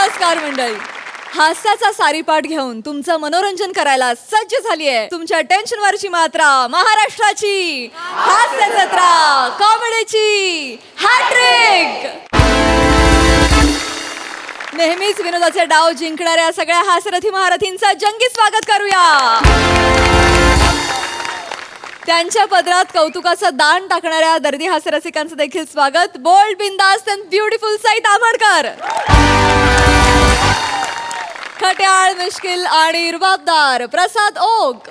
नमस्कार मंडळी. हास्याचा सारीपाठ घेऊन तुमचं मनोरंजन करायला सज्ज झालीये तुमच्या टेन्शनवरची मात्रा, महाराष्ट्राची हास्य जत्रा, कॉमेडीची हॅट्रिक. नेहमीच विनोदाचे डाव जिंकणाऱ्या सगळ्या हास्यरथी महारथींचं जंगी स्वागत करूया. त्यांच्या पदरात कौतुकाचं दान टाकणाऱ्या दर्दी हास्यरसिकांचं देखील स्वागत. बोल्ड, बिंदास अँड ब्युटिफुल साई तामणकर. खट्याळ, मिश्किल आणि रुबाबदार प्रसाद ओक.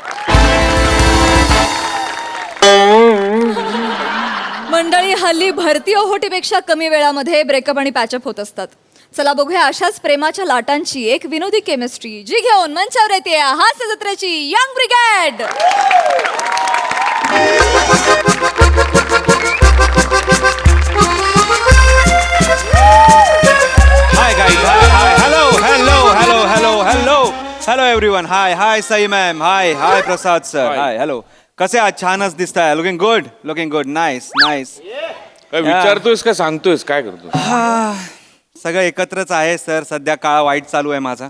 मंडळी, हल्ली भरती ओहोटीपेक्षा कमी वेळामध्ये ब्रेकअप आणि पॅचअप होत असतात. चला बघूया अशाच प्रेमाच्या लाटांची एक विनोदी केमिस्ट्री, जी घेऊन मंचावर येते हास्य जत्रेची young brigade. Hi guys, hi, hello, hello, hello, hello, hello, hello everyone. Hi, Sai ma'am. Hi, Prasad sir. Hi, hello. कसे आहात? छानच दिसताय. Looking good, nice. काय विचारतोयस का सांगतोयस, काय करतो? सगळं एकत्रच आहे सर. सध्या काळ वाईट चालू आहे माझा.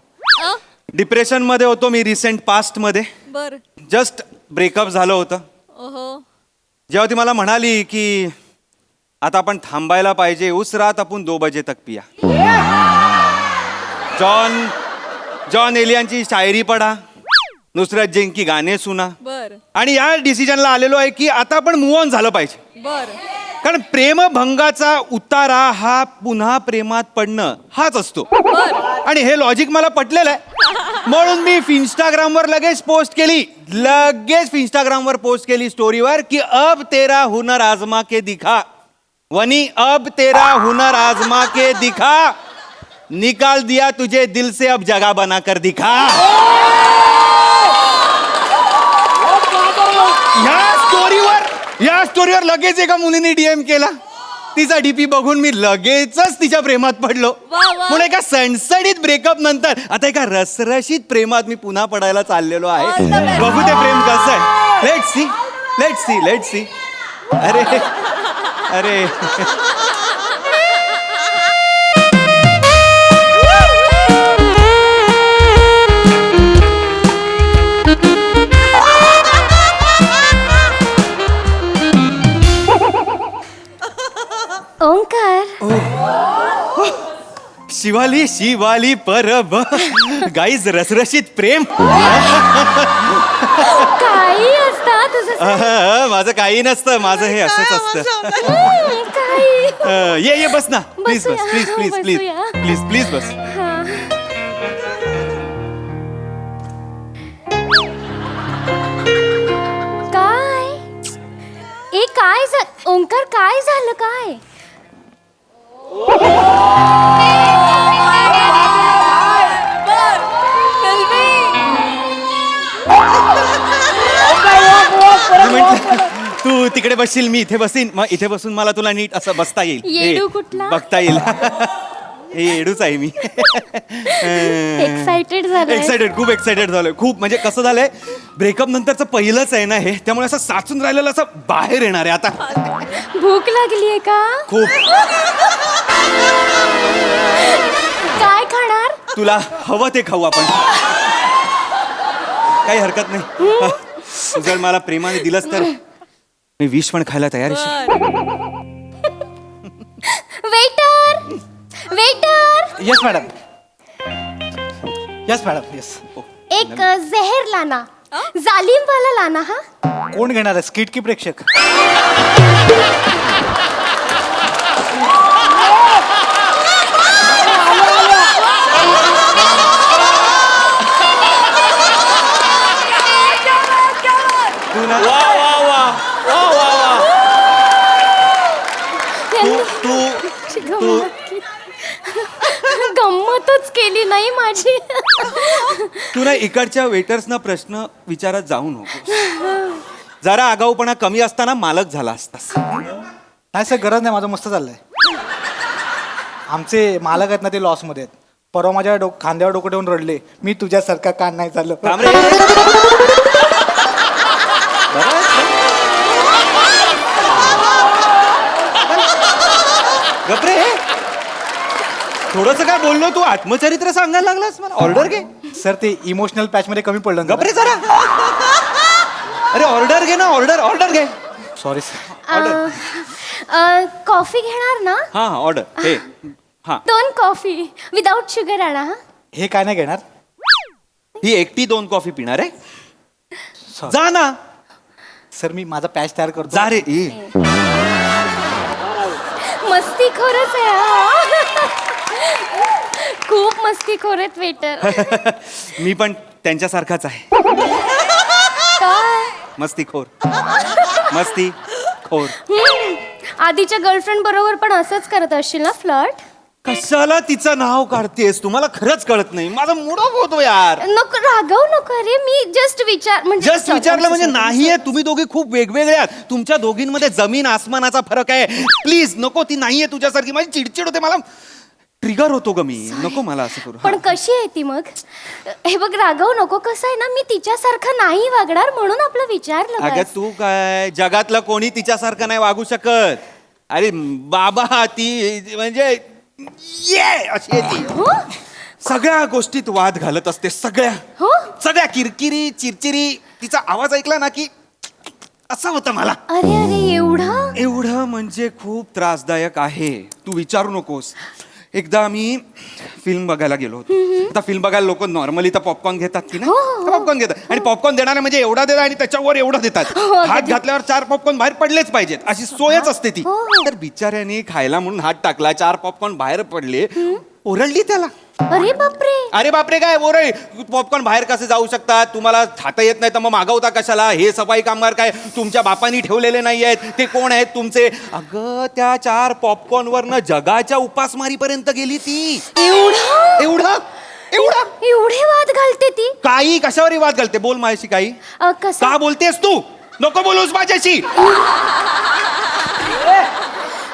डिप्रेशन मध्ये होतो मी रिसेंट पास्ट मध्ये. बर. जस्ट ब्रेकअप झालं होतं. ओहो. जेव्हा ती मला म्हणाली की आता आपण थांबायला पाहिजे, उस रात आपण 2 बजे तक पिया. जॉन एलियांची शायरी पडा, नुसरत जैन की गाणे सुना. बर आणि या डिसिजनला आलेलो आहे की आता आपण मूव्ह ऑन झालं पाहिजे. बर. कारण प्रेमभंगाचा उतारा हा पुन्हा प्रेमात पडणं हाच असतो. आणि हे लॉजिक मला पटलेलं आहे. म्हणून मी इंस्टाग्रामवर लगेच पोस्ट केली स्टोरीवर की अब तेरा हुनर आजमा के दिखा वनी, अब तेरा हुनर आजमा के दिखा, निकाल दिया तुझे दिल से अब जगह बना कर दिखा. या स्टोरीवर लगेच एका मुलीने डीएम केला. तिचा डीपी बघून मी लगेचच तिच्या प्रेमात पडलो. म्हणून एका सणसणीत ब्रेकअप नंतर आता एका रसरशीत प्रेमात मी पुन्हा पडायला चाललेलो आहे. बघू ते प्रेम कसं आहे. Let's see. अरे ओंकार. शिवाली परब गाईज रसरशीत प्रेम. काही असतं तुझं. माझं काही नसतं, माझं हे असंच असतं. ये बस ना, प्लीज बस. काय ओंकार, काय झालं काय? तू तिकडे बसशील, मी इथे बसीन. मग इथे बसून मला तुला नीट असं बसता येईल, येडू कुठला? बघता येईल. हे येडूच आहे मी. खूप एक्साइटेड झालोय. खूप म्हणजे कसं झालंय, ब्रेकअप नंतरचं पहिलंच आहे ना हे, त्यामुळे असं साचून राहिलेलं असं बाहेर येणार आहे आता. भूक लागलीये का? खूप. काय खाणार? तुला हवं ते खाऊ आपण, काही हरकत नाही. तू जर मला प्रेमाने दिलंस तर मी विष पण खायला तयार आहे. वेटर. Yes madam. येस. एक जहर लाना, जालिम वाला लाना. हा, कोण घेणार आहे, स्किट की प्रेक्षक? गंमतच केली नाही माझी. तू ना इकडच्या वेटर्सना प्रश्न विचारत जाऊ नको. जरा आगाऊपणा कमी असताना मालक झाला असतास. नाही सर, गरज नाही, माझं मस्त चाललंय. आमचे मालक आहेत ना, ते लॉसमध्ये आहेत. परवा माझ्या खांद्यावर डोकं ठेवून रडले, मी तुझ्यासारखा कान नाही चाललं. गपरे. थोडस काय बोललो तू आत्मचरित्र सांगायला लागलास मला ऑर्डर घे सर ते इमोशनल पॅच मध्ये कमी पडलं ना. गपरे जरा अरे ऑर्डर घे ना ऑर्डर घे सॉरी सर. कॉफी घेणार ना? हा ऑर्डर हे हा 2 कॉफी विदाउट शुगर आणा हा. हे काय नाही घेणार. ही एकटी 2 कॉफी पिणार आहे Sorry. जा ना सर मी माझा पॅच तयार करतो. जा रे ए. मस्ती खरंच आहे हा. खूप मस्ती आहेत वेटर. मी पण त्यांच्यासारखाच आहे काय? मस्तीखोर मस्तीखोर. आधीच्या गर्लफ्रेंड बरोबर पण असंच करत असशील ना फ्लर्ट? कशाला तिचं नाव काढतेस तुम्हाला खरंच कळत नाही माझा मूड ऑफ होतो यार. नको रागवू नको रे मी जस्ट जस्ट विचारलं म्हणजे नाहीये तुम्ही दोघी खूप वेगवेगळे आहात तुमच्या दोघींमध्ये जमीन आसमानाचा फरक आहे प्लीज नको ती नाहीये तुझ्यासारखी माझी चिडचिड होते मला ट्रिगर होतो ग मी नको मला असं करू. पण कशी आहे ती मग? हे बघ रागवू नको. कसं आहे ना मी तिच्यासारखं नाही वागणार म्हणून आपलं विचारलं अगं बस. तू काय जगातलं कोणी तिच्यासारखं नाही वागू शकत. अरे बाबा ती म्हणजे ये अशी आहे ती हो? सगळ्या गोष्टीत वाद घालत असते हो? सगळ्या किरकिरी चिरचिरी तिचा आवाज ऐकला ना की असं होतं मला. अरे अरे एवढं? एवढं म्हणजे खूप त्रासदायक आहे तू विचारू नकोस. एकदा मी फिल्म बघायला गेलो होतो. आता फिल्म बघायला लोक नॉर्मली तर पॉपकॉर्न घेतात की नाही पॉपकॉर्न घेतात आणि पॉपकॉर्न देणारे म्हणजे एवढा देतात आणि त्याच्यावर एवढं देतात हात घातल्यावर 4 पॉपकॉर्न बाहेर पडलेच पाहिजेत अशी सोयच असते ती. तर बिचाऱ्याने खायला म्हणून हात टाकला 4 पॉपकॉर्न बाहेर पडले ओरडली त्याला. अरे बापरे. अरे बापरे काय बोरे पॉपकॉर्न बाहेर कसे जाऊ शकतात तुम्हाला खाता येत नाही तर मग मागवता कशाला हे सफाई कामगार काय तुमच्या बापांनी ठेवलेले नाही आहेत ते कोण आहेत तुमचे. अगं त्या 4 पॉपकॉर्न वरनं जगाच्या उपासमारीपर्यंत गेली ती. एवढं एवढा एवढा एवढे वाद घालते ती? काही कशावरही वाद घालते बोल माझ्याशी काही कसं? का बोलतेस तू नको बोलूस माझ्याशी.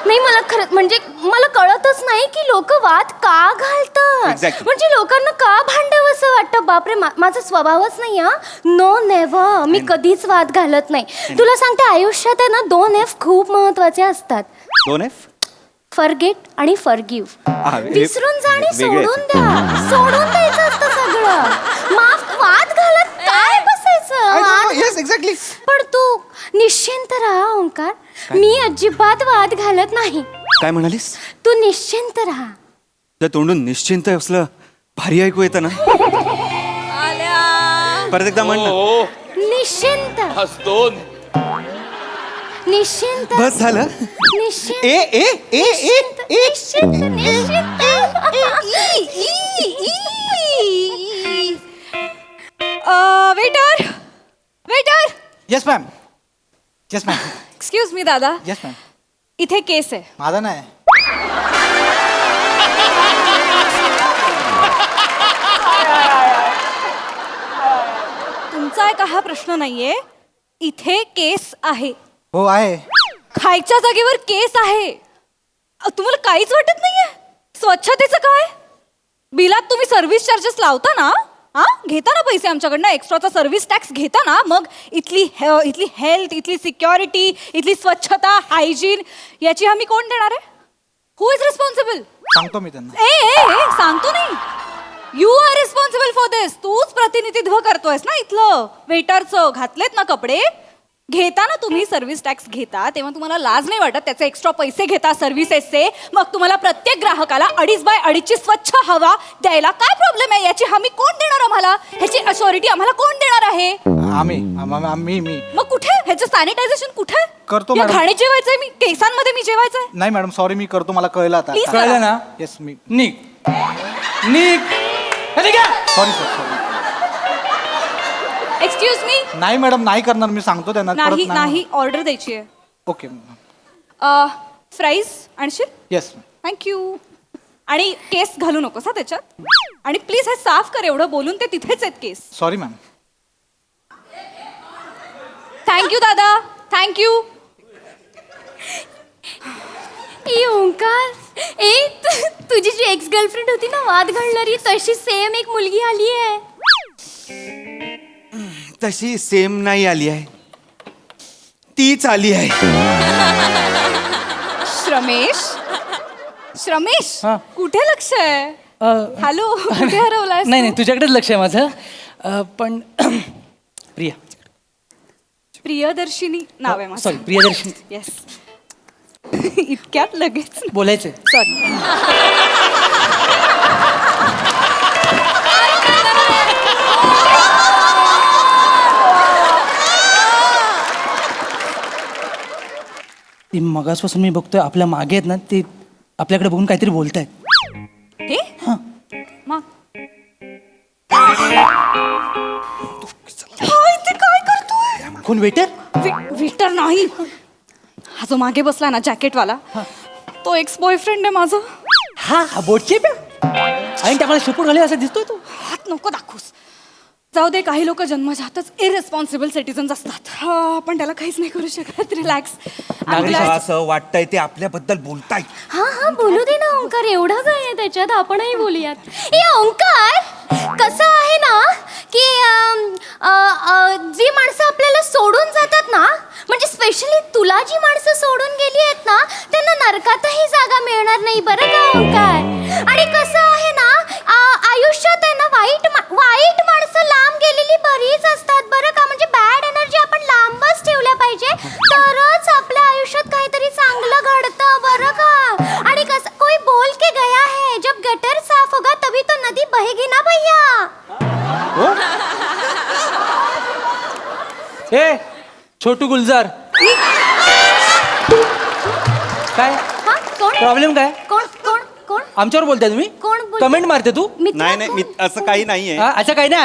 नाही मला खरं म्हणजे मला कळतच नाही की लोक वाद का घालतात. Exactly. म्हणजे लोकांना का भांडावं असं वाटतं. बापरे माझा स्वभावच नाही हा. नो नेव्हर मी कधीच वाद घालत नाही. तुला सांगते आयुष्यात आहे ना 2 F खूप महत्वाचे असतात. 2 F फॉरगेट आणि फॉरगिव्ह. विसरून जा आणि वेगळे सोडून द्या. सोडून द्यायचं असतं सगळं. माफ वाद घालत काय बसायचं वाद येस एक्झॅक्टली. पण तू निश्चिंत राहा ओंकार. मी अजिबात वाद घालत नाही. काय म्हणालीस तू निश्चिंत राहा. त्या तोंडून निश्चिंत असलं भारी ऐकू येतं ना. परत एकदा म्हण ना. हो निश्चिंत हसतो निश्चिंत बस झालं. निश्चिंत ए ए ए ए ए निश्चिंत निश्चिंत. Waiter waiter yes ma'am yes ma'am excuse me दादा येस मॅम. इथे केस आहे. माझा नाही. तुमचा आहे का हा प्रश्न नाहीये. इथे केस आहे. हो आहे. खायच्या जागेवर केस आहे. तुम्हाला काहीच वाटत नाहीये. स्वच्छतेचं काय? बिलात तुम्ही सर्व्हिस चार्जेस लावता ना हा घेता ना पैसे आमच्याकडनं एक्स्ट्राचा सर्व्हिस टॅक्स घेता ना मग इथली हेल्थ इथली सिक्युरिटी इथली स्वच्छता हायजीन याची हमी कोण देणार आहे? हु इज रिस्पॉन्सिबल? सांगतो मी त्यांना. ए सांगतो नाही. यू आर रिस्पॉन्सिबल फॉर दिस. तूच प्रतिनिधित्व करतोयस ना इथलं वेटरचं. घातलेत ना कपडे घेता ना तुम्ही सर्व्हिस टॅक्स घेता तेव्हा तुम्हाला लाज नाही वाटत त्याचे एक्स्ट्रा पैसे घेता सर्व्हिसेसचे. मग तुम्हाला प्रत्येक ग्राहकाला 2.5 बाय 2.5ची स्वच्छ हवा द्यायला काय प्रॉब्लेम आहे? याची हमी कोण देणार आम्हाला? ह्याची अशॉरिटी आम्हाला कोण देणार आहे? आम्ही मी मग कुठे ह्याचं सॅनिटायझेशन कुठे करतो या मॅडम. घाणीत जेवायचंय मी केसांमध्ये मी जेवायचंय. नाही मॅडम सॉरी मी करतो मला कळलं आता. Please कळलं ना? येस मी निक निक सॉरी सर. Excuse me. नाही मॅडम नाही करणार मी सांगतो त्यांना. नाही नाही ऑर्डर द्यायची आहे. ओके फ्राईज आणशील? येस. थँक्यू. आणि केस घालू नकोस हा त्याच्यात. आणि प्लीज हे साफ कर. एवढं बोलून ते तिथेच आहेत केस. Sorry ma'am. थँक्यू दादा थँक्यू. ए ओंकार तुझी जी एक्स गर्लफ्रेंड होती ना वाद घालणारी तशी सेम एक मुलगी आली आहे. तशी सेम नाही आली आहे तीच आली आहे. श्रमेश रमेश हा. कुठे लक्ष आहे अ, हॅलो कुठे हरवलाय नाही नाही तुझ्याकडेच लक्ष आहे माझं पण प्रिया प्रियदर्शिनी नाव आहे माझं सॉरी प्रियदर्शनी येस इतक्यात लगेच बोलायचंय सॉरी ती मगासपासून मी बघतोय आपल्या मागे आहेत ना ते आपल्याकडे बघून काहीतरी बोलतायत हे मग हा, इथे काय करतोय कोण वेटर विटर नाही हा जो मागे बसला ना जॅकेटवाला तो एक्स बॉयफ्रेंड आहे माझा हा हा बोटचे आणि त्याला शेपूट घाले असं दिसतोय तो हात नको दाखवूस जाऊ दे काही लोक जन्मजातच इरेस्पॉन्सिबल सिटीजन्स असतात पण त्याला काहीच नाही करू शकत रिलॅक्स असं वाटतंय ते आपल्याबद्दल बोलताय. हा बोलू दे ना ओंकार, एवढं काय आहे त्याच्यात, आपणही बोलूयात. ए ओंकार, कसं आहे ना की जी माणसं आपल्याला सोडून जातात ना, म्हणजे स्पेशली तुला जी माणसं सोडून गेली आहेत ना, त्यांना नरकातही जागा मिळणार नाही बरं का ओंकार. आणि कसं आहे ना, आयुष्यात आहे ना वाईट माणसं लांब गेलेली बरीच असतात बरं का. म्हणजे बॅड एनर्जी आपण लांबच ठेवल्या पाहिजे, तरच आपल्या आयुष्यात काहीतरी चांगलं घडतं बरं का. आणि कसं कोई बोल के गया है, जब गटर साफ होगा तभी तो नदी बहेगी ना भैया. ए छोटू गुलजार काय हा कोण प्रॉब्लेम काय कोण कोण कोण आमच्यावर बोलताय तुम्ही कोण बोलतंय? कमेंट मारते तू मित्र नाही नाही कोण? मी असं काही नाहीये. हा, असं काही नाही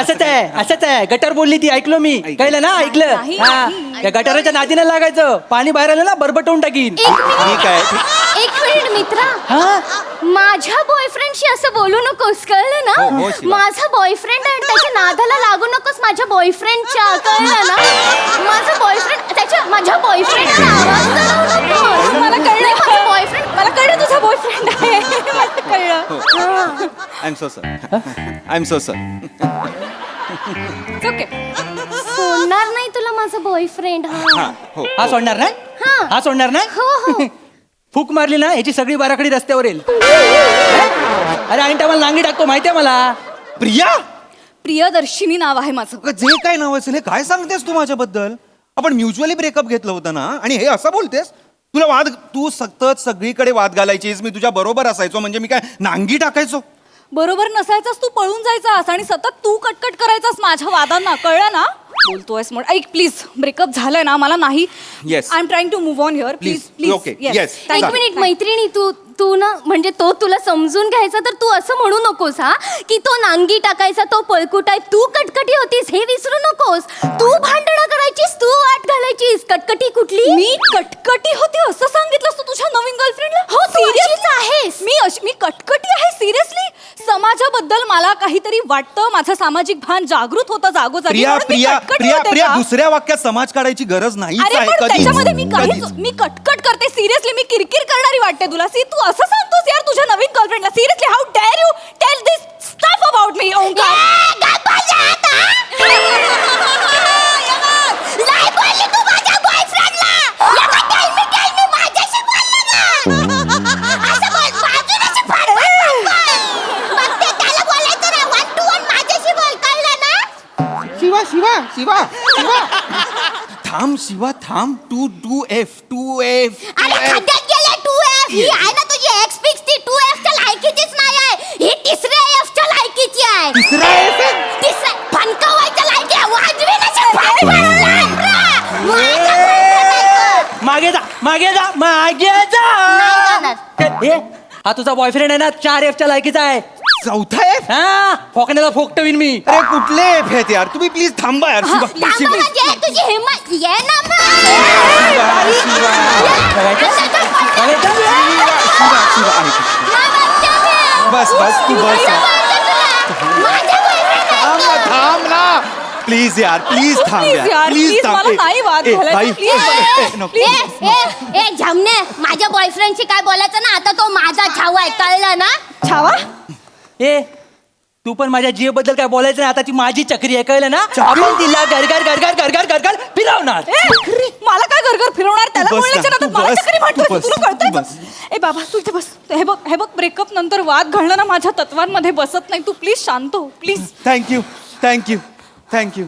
असंच आहे गटर बोलली ती ऐकलो मी कळलं ना ऐकलं नाही, हा त्या गटाराच्या नादीने लागायचं पाणी बाहेर आलं ना बरबटवून टाकीन एक मिनिट ठीक आहे. एक मिनिट मित्रा, हा माझ्या बॉयफ्रेंडशी असं बोलू नकोस कळलं हो, ना. हो, शिवा. माझा बॉयफ्रेंड आहे, त्याच्या नादाला लागू नकोस माझ्या बॉयफ्रेंडच्या, कळलं ना. माझा बॉयफ्रेंड माझ्या बॉयफ्रेंडचा आवाज चढवू नकोस. मला कळलं. माझा बॉयफ्रेंड, मला कळलं तुझा बॉयफ्रेंड आहे मला कळलं I am so sir. I am so sir. Okay सोडणार नाही तुला माझा बॉयफ्रेंड. हा हो. हा सोडणार नाही हा. हा सोडणार नाही हो हो फूक मारली ना याची सगळी बाराखडी रस्त्यावर येईल अरे आणि टायमाला नांगी टाकतो माहितीये मला प्रिया, प्रियदर्शिनी नाव आहे माझं. अगं, जे काय नाव असेल हे काय सांगतेस तू माझ्याबद्दल? आपण म्युच्युअली ब्रेकअप घेतलं होतं ना, आणि हे असं बोलतेस? तू सतत सगळीकडे वाद घालायचीस, मी तुझ्या बरोबर असायचो, म्हणजे मी काय नांगी टाकायचो? बरोबर नसायचास तू पळून जायचास आणि सतत तू कटकट करायचास माझ्या वादांना, कळलं ना. बोलतोयस म्हणून ऐक प्लीज, ब्रेकअप झालंय ना, मला नाही. Yes. I am trying to move on here please Please. Please. Okay. Yes. एक मिनिट मैत्रिणी, तू ना म्हणजे तो तुला समजून घ्यायचा, तर तू असं म्हणू नकोस हा की तो नांगी टाकायचा, तो पळकुट आहे. तू कटकटी होतीस हे विसरू नकोस. तू भांडणं करायचीस, तू वाट घालायचीस. कटकटी कुठली? मी कटकटी होती असं सांगितलंस तू तुझ्या नवीन गर्लफ्रेंडला? हो, तू Seriously? अशीच आहेस. मी कटकटी आहे सिरियसली. समाजाबद्दल मला काहीतरी वाटतं, माझं सामाजिक भान जागृत होतं जागोजागी. प्रिया म्हणून मी प्रिया कटकटी प्रिया होते प्रिया का? दुसऱ्या वाक्यात समाज काढायची गरज नाही. अरे पण त्याच्यामध्ये मी कटकट करते सिरियसली. मी किरकिर करणारी वाटते तुला. सी तू असं सांगतोस यार तुझ्या नवीन गर्लफ्रेंडला? Seriously how dare you tell this stuff about me Omkar? नाही बोलली तू माझ्या बॉयफ्रेंडला. टेल मी माझ्याशी बोलला ना. असं बोल, बाजूलाच फाड. बघते त्याला बोलायचं ना, 1 to 1 माझ्याशी बोल, कळलं ना. शिवा शिवा शिवा शिवा थांब शिवा थांब. 2F. अरे खड्ड्यात गेले 2F. ही आहे ना तुझी एक्स फिक्स, ती 2F च्या लायकीचीच नाही आहे. ही तिसऱ्या F च्या लायकीची आहे. तिसरा F आहे? तिसऱ्या फणकावायच्या लायकी आहे. वाजवी नसेल मागे जा मागे जा मागे जा ए, हा तुझा बॉयफ्रेंड आहे ना 4F च्या लायकीचा आहे. चौथा F? हा फोकण्याला फोकटवीन मी अरे कुठले F आहेत यार? तुम्ही प्लीज थांबा यार. शिवा शिवा तुझी हिम्मत ये ना बस बस तू बस यार. थांब ना प्लीज यार, प्लीज थांब Please यार, प्लीज please, थांब. मला नाही वाद ए, घालायचा, बाई, please. ए, नको. ए झमने, माझ्या बॉयफ्रेंडशी काय बोलायचं ना, आता तो माझा छावा आहे, कळलं ना. छावा ए तू पण माझ्या जीव बद्दल काय बोलायचं नाही. आता ती माझी चक्री आहे, कळलं ना? आपण तिला गरगर गरगर गरगर गरगर फिरवणार. मला काय घरघर फिरवणार त्याला तू बस बोलायचं ना, ना, तर तू मला बस, चक्री म्हणतोय, तू बस, तुला कळतंय तू का? बस. ए बाबा तू इथे बस. हे बघ ब्रेकअप नंतर वाद घालणं ना माझ्या तत्वांमध्ये बसत नाही. तू प्लीज शांत हो please. Thank you thank you thank you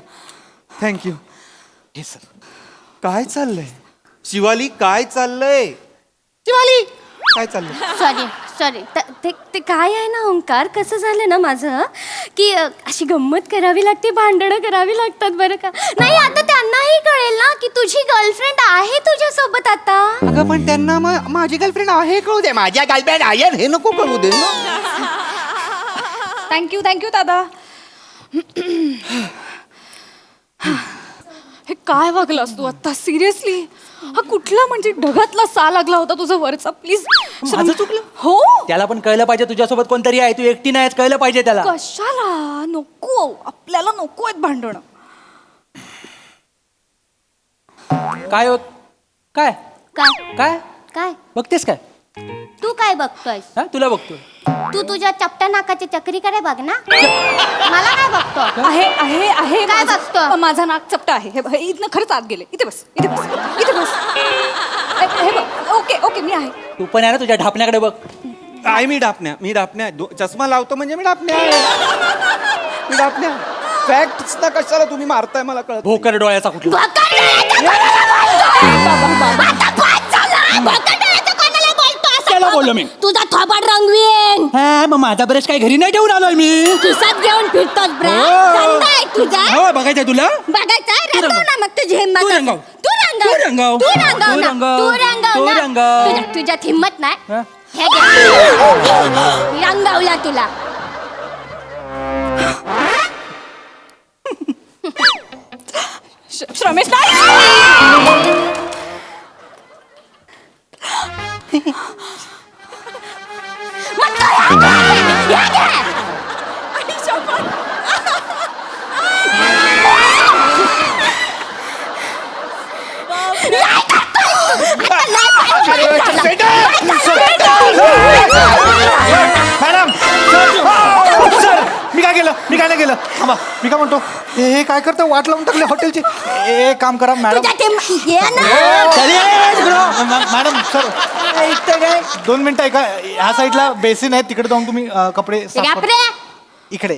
thank you. हे सर काय चाललंय शिवाली, काय चाललंय शिवाली, काय चाललंय? सॉरी ते काय आहे ना ओंकार, कसं झालं ना माझं की अशी गंमत करावी लागते, भांडणं करावी लागतात बरं का. नाही आता त्यांनाही कळेल ना की तुझी गर्लफ्रेंड आहे तुझ्यासोबत आता. अगं पण त्यांना माझी गर्लफ्रेंड आहे कळू दे, माझ्या गर्लफ्रेंड आहे हे नको कळू दे ना. थँक्यू दादा. हे काय वागलास तू आता सिरियसली? हा कुठला म्हणजे ढगातला सा लागला होता तुझा वरचा, प्लीज. माझं चुकलं? हो. त्याला पण कळलं पाहिजे तुझ्यासोबत कोणतरी आहे, तू एकटी नाहीस, कळलं पाहिजे त्याला. कशाला नको, आपल्याला नको आहेत भांडणं. काय होत? काय काय काय काय बघतेस काय? तू काय बघतोयस? हा तुला बघतोय. तू तुझ्या चपट्या नाकाची चक्रीकडे बघ ना, मला काय बघतो? आहे काय माझं- बघतो? माझा नाक चपटा आहे. हे इथनं खरंच आत गेले. इथे बस. हे बघ. ओके मी आहे. तू पण आहे ना, तुझ्या ढापण्याकडे बघ. आहे मी डापण्या चष्मा लावतो म्हणजे मी डापण्या फॅक्ट ना कशाला तुम्ही मारताय मला कळत नाही. भोकर डोळ्याचा कुठला. त्याला बोललो मी. तुझा थोबाड रंगवीन. हा मग माझा ब्रश काय घरी नाही ठेवून आलोय मी. खिसात घेऊन फिरतोस ब्रा. हो. धंदा आहे तुझा. हो बघायचंय तुला. बघायचा तू रंगव ना मग तुझी हिंमत तू असेल. रंगव. तू रंगव. तू रंगव. तू रंगव तू ना. रंगव. तू रंगव तू ना. रंगव. तुझ्यात हिंमत नाही. हा? हे घे. रंगवला तुला. श्रमेश मॅडम सर मी काय नाही केलं थांबा. मी काय म्हणतो हे काय करतं, वाट लावून टाकले हॉटेलची. एक काम करा मॅडम. तुझ्या हे ना. मॅडम सर 2 मिनिटं ऐका. ह्या साईडला बेसिन आहे, तिकडे जाऊन तुम्ही कपडे साफ करा. रे. इकडे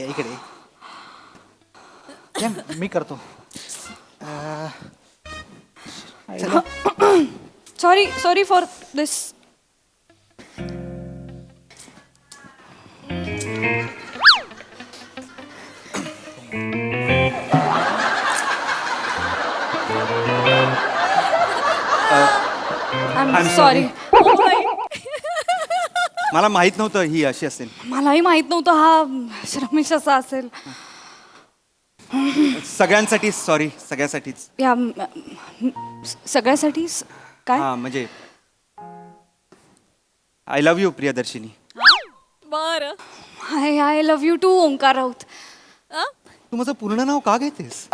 या, मी करतो. Sorry for this. I'm sorry. मला माहित नव्हतं ही अशी असेल. मलाही माहित नव्हतं हा श्रमेश असा असेल. सगळ्यांसाठी सॉरी, सगळ्यासाठीच. या सगळ्यासाठी काय? हा म्हणजे आय लव्ह यू प्रियदर्शिनी. बर. I love you too Omkar Raut. तू माझं पूर्ण नाव का घेतेस?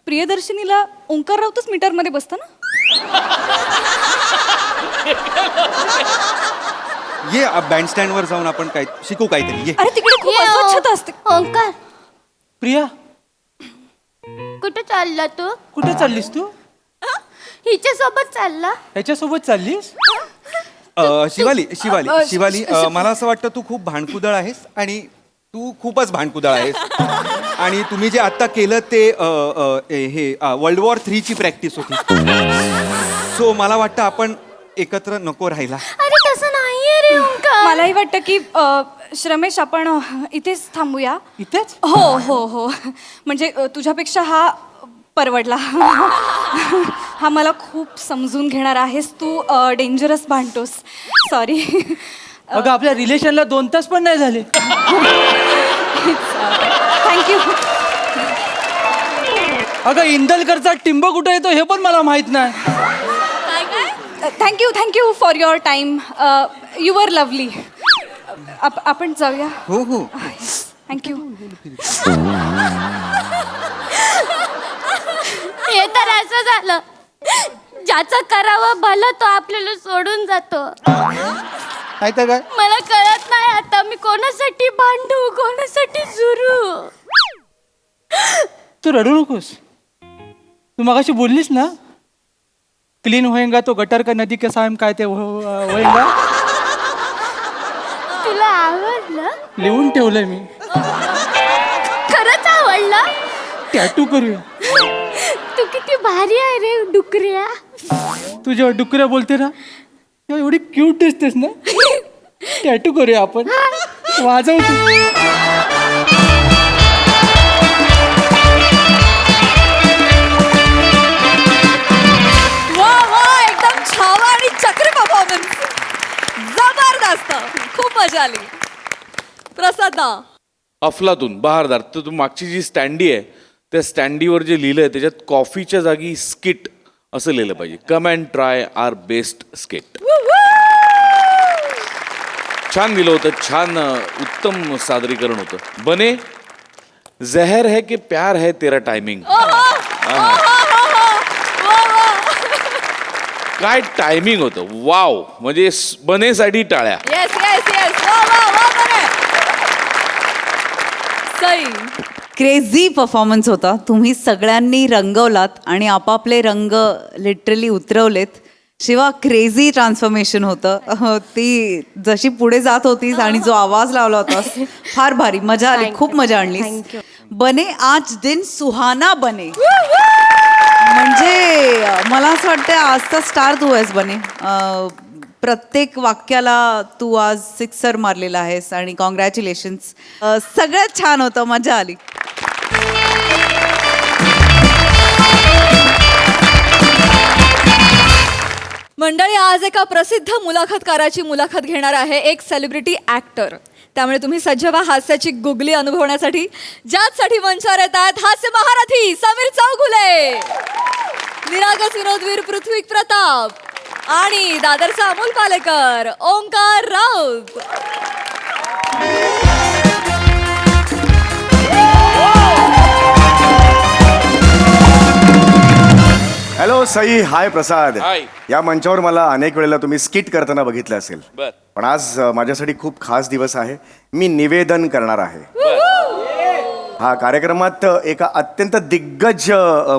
प्रियदर्शनीला ओंकार राऊतच मीटर मध्ये बसतं ना. ये बँडस्टँड वर जाऊन आपण काय शिकू काहीतरी. ये अरे तिकडे खूप अस्वच्छता असते. ओंकार प्रिया कुठे चालला तू? कुठे चाललीस तू? हिच्या सोबत चालला. त्याच्यासोबत चाललीस? शिवाली मला असं वाटतं तू खूप भांडकुदळ आहेस आणि तू खूपच भांडकुदळ आहेस. आणि तुम्ही जे आता केलं ते हे वर्ल्ड वॉर 3 ची प्रॅक्टिस होती. सो मला वाटतं आपण एकत्र नको राहायला. अरे तसं नाहीये रे ओंकार. मलाही वाटतं की श्रमेश आपण इथेच थांबूया. इथेच? हो म्हणजे तुझ्यापेक्षा हा परवडला. हा मला खूप समजून घेणार आहेस तू. डेंजरस भांडतोस. सॉरी. अगं आपल्या रिलेशनला 2 तास पण नाही झाले. थँक्यू. अगं इंदलकरचा टिंब कुठे येतो हे पण मला माहित नाही. Thank you for your time. You were lovely. आपण जाऊया. हो थँक्यू. हे तर असं झालं, ज्याचं करावं भलं तो आपल्याला सोडून जातो. नाही तर काय. मला कळत नाही आता मी कोणासाठी भांडू कोणासाठी तू रडू नकोस. तू मगाशी बोललीस ना क्लीन होएगा तो गटर का नदी के सायम काय ते होएगा. तुला आवडलं? लिहून ठेवलंय मी. खरंच आवडलं? टॅटू करूया. तू किती भारी आहे रे डुकऱ्या. तू जेव्हा डुकऱ्या बोलते ना तेव्हा एवढी क्यूट दिसतेस ना. टॅटू करूया आपण. वाजव तू. वा वा एकदम छावा आणि चक्री परफॉर्मन्स. जबरदस्त. खूप मजा आली. प्रसाद अफलातून बहारदार. तर तू मागची जी स्टँडी आहे त्या स्टँडीवर जे लिहिलंय त्याच्यात कॉफीच्या जागी स्किट असं लिहिलं पाहिजे. Come and try our best skit. छान लिहिलं होतं. छान उत्तम सादरीकरण होतं. बने जहर है कि प्यार है तेरा टायमिंग. काय टायमिंग होतं. वाव. म्हणजे बनेसाठी टाळ्या. Yes yes yes. वा वा वा बने. सई. क्रेझी परफॉर्मन्स होता. तुम्ही सगळ्यांनी रंगवलात आणि आपापले रंग लिटरली उतरवलेत. शिवा क्रेझी ट्रान्सफॉर्मेशन होतं. ती जशी पुढे जात होतीस आणि जो आवाज लावला होतास फार भारी. मजा आली. खूप मजा आणली. बने आज दिन सुहाना बने. म्हणजे मला असं वाटतं आजचा स्टार तू आहेस बने. प्रत्येक वाक्याला तू आज सिक्सर मारलेला आहेस आणि कॉंग्रॅच्युलेशन्स. सगळ्यात छान होतं. मजा आली. मंडळी आज एका प्रसिद्ध मुलाखतकाराची मुलाखत घेणार आहे एक सेलिब्रिटी ऍक्टर. त्यामुळे तुम्ही सज्ज व्हा हास्याची गुगली अनुभवण्यासाठी. ज्यासाठी मंचावर येत आहेत हास्य महारथी समीर चौगुले, निरागस विनोदवीर पृथ्वी प्रताप आणि दादरचा अमोल पालेकर ओंकार राऊत. हॅलो सई. हाय प्रसाद. हाय. या मंचावर मला अनेक वेळेला तुम्ही स्किट करताना बघितलं असेल. बर. पण आज माझ्यासाठी खूप खास दिवस आहे. मी निवेदन करणार आहे. हा कार्यक्रमात एका अत्यंत दिग्गज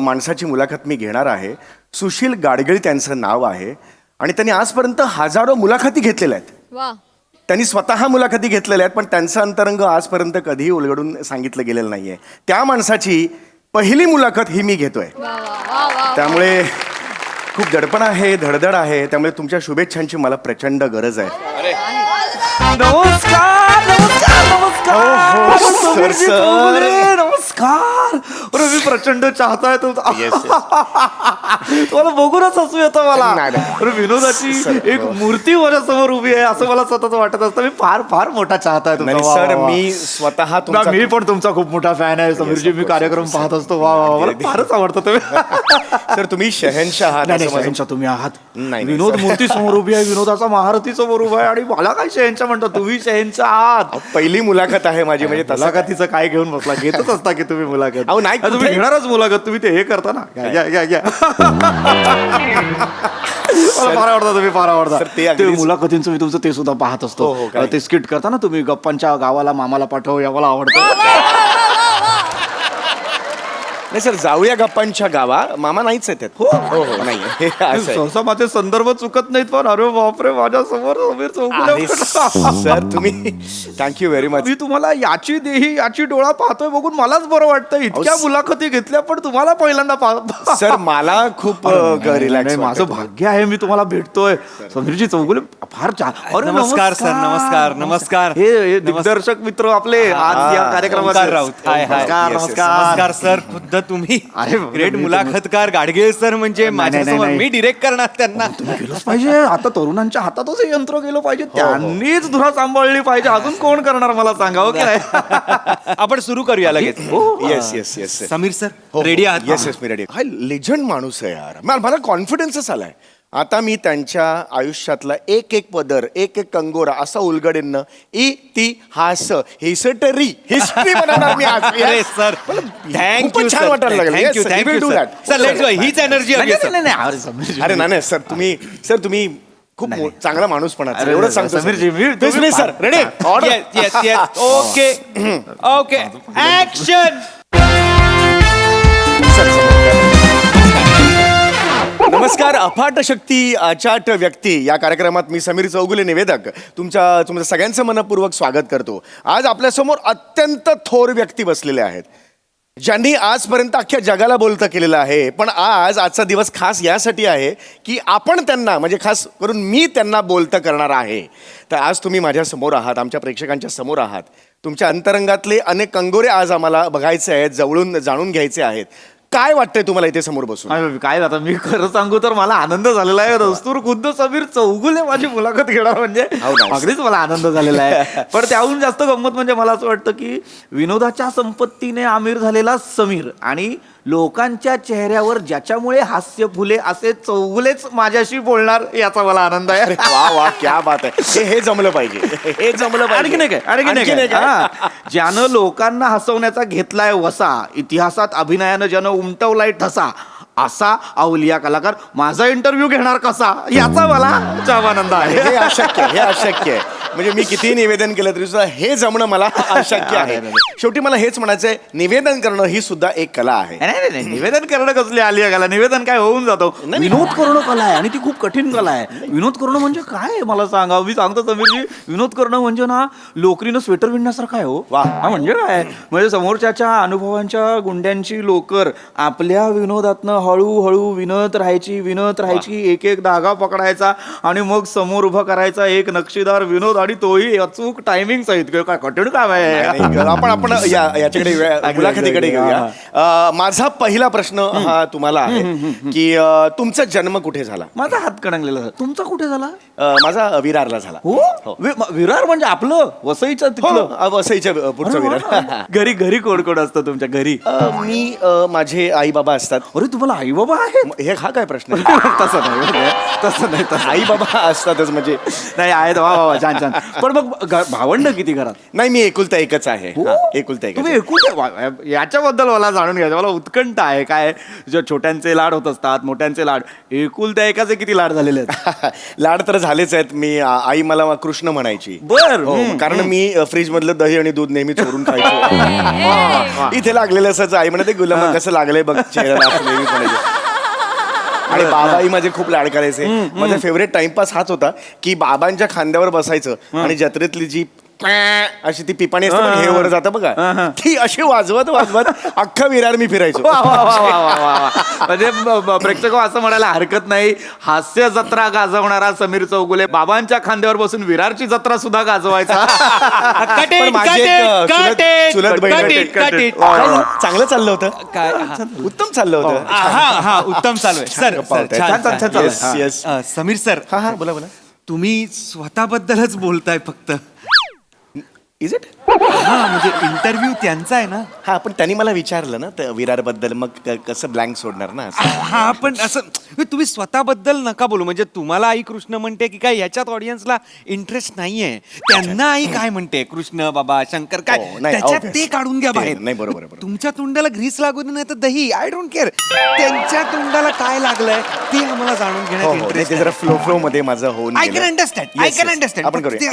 माणसाची मुलाखत मी घेणार आहे. सुशील गाडगिळ त्यांचं नाव आहे आणि त्यांनी आजपर्यंत हजारो मुलाखती घेतलेल्या आहेत. वा. त्यांनी स्वतः मुलाखती घेतलेल्या आहेत पण त्यांचं अंतरंग आजपर्यंत कधीही उलगडून सांगितलं गेलेलं नाहीये. त्या माणसाची पहिली मुलाखत ही मी घेतोय. त्यामुळे खूप दडपण आहे, धडधड आहे. त्यामुळे तुमच्या शुभेच्छांची मला प्रचंड गरज आहे. नमस्कार नमस्कार नमस्कार. Sir, sir. नमस्कार. अरे मी प्रचंड चाहताय तुमचा. तुम्हाला बघूनच हसू येतं मला. नाही, नाही. अरे विनोदाची सर, एक मूर्ती माझ्या समोर उभी आहे असं मला सतत वाटत असतं. मी फार फार मोठा चाहताय तुमचा. नाही वा, सर, वा, वा. मी स्वतः ना, तुमचा मी पण तुमचा खूप मोठा फॅन आहे समीरजी. मी कार्यक्रम पाहत असतो. वा वा वा. मला फारच आवडतं तुम्ही. सर तुम्ही शहनशाह आहात नाही, असं नाही, माझं- शहनशाह तुम्ही आहात. नाही, नाही, विनोद सर. मूर्ती समोर उभी आहे. विनोदाचा महारथी समोर उभा आहे आणि मला काय शहनशाह म्हणतो. तुम्ही शहनशाह आहात. पहिली मुलाखत आहे माझी. म्हणजे तसं मुलाखतीचं काय घेऊन बसला. घेतच असता की तुम्ही मुलाखत. अहो, नाही, तुम्ही कुठे- घेणारच मुलाखत. तुम्ही ते हे करता ना. घ्या. मला फार आवडता. तुम्ही फार आवडता. सर, ते ते अगदीच- मुलाखतींचं मी तुमचं ते सुद्धा पाहत हो, असतो. हो, काय? ते स्किट करता ना तुम्ही. गप्पांच्या गावाला मामाला पाठव या मला आवडतं. नाही सर, जाऊया गप्पांच्या गावा. मामा नाहीच आहेत त्यात. हो हो नाही हे असं आहे. सहसा माझे संदर्भ चुकत नाहीत पण अरे बापरे माझ्या समोर समीर अरे, चौगुले. सर तुम्ही थँक्यू व्हेरी मच. मी तुम्हाला याची देही याची डोळा पाहतोय बघून मलाच बरं वाटतं. इतक्या अहो, मुलाखती घेतल्या पण तुम्हाला पहिल्यांदा सर मला खूप रिलॅक्स माझं भाग्य आहे. मी तुम्हाला भेटतोय. समीरजी चौगुले फार अरे नमस्कार सर, नमस्कार, नमस्कार. हे दिग्दर्शक मित्र आपले आज या कार्यक्रमात ओंकार राऊत. हाय, हाय. नमस्कार Yes, yes. नमस्कार. नमस्कार सर. खुद्द तुम्ही अरे, ग्रेट मी मुलाखतकार गाडगीळ सर म्हणजे नाही, माझ्यासमोर नाही. मी डिरेक्ट करणार त्यांना. केलंच पाहिजे. आता तरुणांच्या हातातच हे यंत्र गेलं पाहिजे. त्यांनीच धुरा सांभाळली पाहिजे. अजून कोण करणार मला सांगावं की नाही. आपण सुरू करूया लगेच. Yes yes yes Sameer sir ready आहात? येस येस मी रेडी. हा लेजंड माणूस आहे यार. मला कॉन्फिडन्सच आलाय. आता मी त्यांच्या आयुष्यातला एक एक पदर एक एक कंगोरा असा उलगडेन. इतिहास हिस्ट्री बनवणार मी आज. अरे सर थँक्यू खूपच छान वाटायला लागलं. Thank you Yes, we will thank you do sir. that. Sir let's go. हीच एनर्जी हवी आहे, सर. अरे समीरजी. अरे नाही सर तुम्ही खूप चांगला माणूस पण आहात. अरे, एवढंच सांगतो समीरजी, तुम्ही sir ready. Yes yes yes. Okay okay action. नमस्कार. अफाट शक्ती अचाट व्यक्ती या कार्यक्रमात मी समीर चौगुले निवेदक तुमचं सगळ्यांचं मनपूर्वक स्वागत करतो. आज आपल्यासमोर अत्यंत थोर व्यक्ती बसलेले आहेत ज्यांनी आजपर्यंत अख्ख्या जगाला बोलतं केलेलं आहे. पण आजचा दिवस खास यासाठी आहे की आपण त्यांना म्हणजे खास करून मी त्यांना बोलतं करणार आहे. तर आज तुम्ही माझ्या समोर आहात, आमच्या प्रेक्षकांच्या समोर आहात. तुमच्या अंतरंगातले अनेक कंगोरे आज आम्हाला बघायचे आहेत, जवळून जाणून घ्यायचे आहेत. काय वाटतंय तुम्हाला इथे समोर बसून? काय आता मी खरं सांगू तर मला आनंद झालेला आहे. दस्तूर खुद्द समीर चौगुले माझी मुलाखत घेणार म्हणजे हो ना. अगदीच मला आनंद झालेला आहे. पण त्याहून जास्त गंमत म्हणजे मला असं वाटतं की विनोदाच्या संपत्तीने आमिर झालेला समीर आणि लोकांच्या चेहऱ्यावर ज्याच्यामुळे हास्य फुले असे चौगुलेच माझ्याशी बोलणार याचा मला आनंद आहे. वा वा, क्या बात आहे. हे जमलं पाहिजे, हे जमलं पाहिजे. आणखी नाही काय हा. ज्यानं लोकांना हसवण्याचा घेतलाय वसा, इतिहासात अभिनयानं ज्यानं उमटवलाय ठसा, असा अवलिया कलाकार माझा इंटरव्ह्यू घेणार कसा याचा मला जाम आनंद आहे. हे अशक्य आहे. म्हणजे मी कितीही निवेदन केलं तरी सुद्धा हे जमणं मला अशक्य आहे. शेवटी मला हेच म्हणायचंय, निवेदन करणं ही सुद्धा एक कला आहे. नाही निवेदन करणं कसली आली कला? निवेदन काय होऊन जातो. विनोद करणं कला आहे आणि ती खूप कठीण कला आहे. विनोद करणं म्हणजे काय आहे मला सांगा. मी सांगतो समीरजी, विनोद करणं म्हणजे ना लोकरीनं स्वेटर विणण्यासारखं आहे. हो वा, म्हणजे काय म्हणजे समोरच्याच्या अनुभवांच्या गुंड्यांची लोकर आपल्या विनोदातनं हळूहळू विणत राहायची, एक एक धागा पकडायचा आणि मग समोर उभा करायचा एक नक्षीदार विनोद, आणि तोही अचूक टायमिंग सहित. काय कठीण काम आहे. आपण याच्याकडे मुलाखतीकडे घेऊया. माझा पहिला प्रश्न हा तुम्हाला आहे की तुमचा जन्म कुठे झाला? माझा हात कणंगलेला. तुमचा कुठे झाला? माझा विरारला झाला. हो विरार म्हणजे आपलं वसईच्या तिथलं? वसईच्या पुढचं विरार. घरी कोण कोण असतं तुमच्या घरी? मी माझे आई बाबा असतात. अरे तुम्हाला आई बाबा आहेत? हे हा काय प्रश्न आहे? तसं नाही आई बाबा असतातच म्हणजे नाही आहेत. वा छान. पण मग भावंड किती घरात? नाही, मी एकुलता एकच आहे. हा, एकुलता एकच. तुम्ही याच्याबद्दल मला जाणून घ्यायचं, मला उत्कंठ आहे. काय जे छोट्यांचे लाड होत असतात, मोठ्यांचे लाड, एकुलता एकाचे किती लाड झालेले आहेत? लाड तर झालेच आहेत. मी आई मला कृष्ण म्हणायची. बर कारण मी फ्रीज मधलं दही आणि दूध नेहमी चोरून खायचो. इथे लागलेलं असायचं. आई म्हणते गुलाम कसं लागलंय बघ चेहऱ्याला, असं नेहमी म्हणायचे. आणि बाबाही माझे खूप लाड करायचे. माझा फेवरेट टाइमपास हाच होता की बाबांच्या खांद्यावर बसायचं आणि जत्रेतली जी अशी ती पिपाणी असते हे वर जातं बघा, ती अशी वाजवत अख्खा विरार मी फिरायचो. म्हणजे प्रेक्षक असं म्हणायला हरकत नाही, हास्य जत्रा गाजवणारा समीर चौगुले बाबांच्या खांद्यावर बसून विरारची जत्रा सुद्धा गाजवायचा. पण माझी एक चुलत बहीण. चांगलं चाललं होतं. काय उत्तम चाललं होतं. हा उत्तम चालू आहे सर. छान. समीर सर, हा बोला. तुम्ही स्वतःबद्दलच बोलताय फक्त. Is it? हा म्हणजे इंटरव्ह्यू त्यांचा आहे ना. हा, पण त्यांनी मला विचारलं ना विरार बद्दल, मग कसं ब्लँक सोडणार ना असं. हा पण असं तुम्ही स्वतःबद्दल नका बोलू. म्हणजे तुम्हाला आई कृष्ण म्हणते की काय याच्यात ऑडियन्सला इंटरेस्ट नाहीये. त्यांना आई काय म्हणते, कृष्ण बाबा शंकर काय, नाही, त्याच्यात obvious. ते काढून घ्या बाहेर. नाही, बरोबर. तुमच्या तोंडाला ग्रीस लागू दे नाही तर दही, आय डोंट केअर. त्यांच्या तोंडाला काय लागलंय ते आम्हाला जाणून घेण्यात इंटरेस्ट. जरा फ्लो मध्ये माझं होऊन आय कॅन अंडरस्टँड. आपण करूया.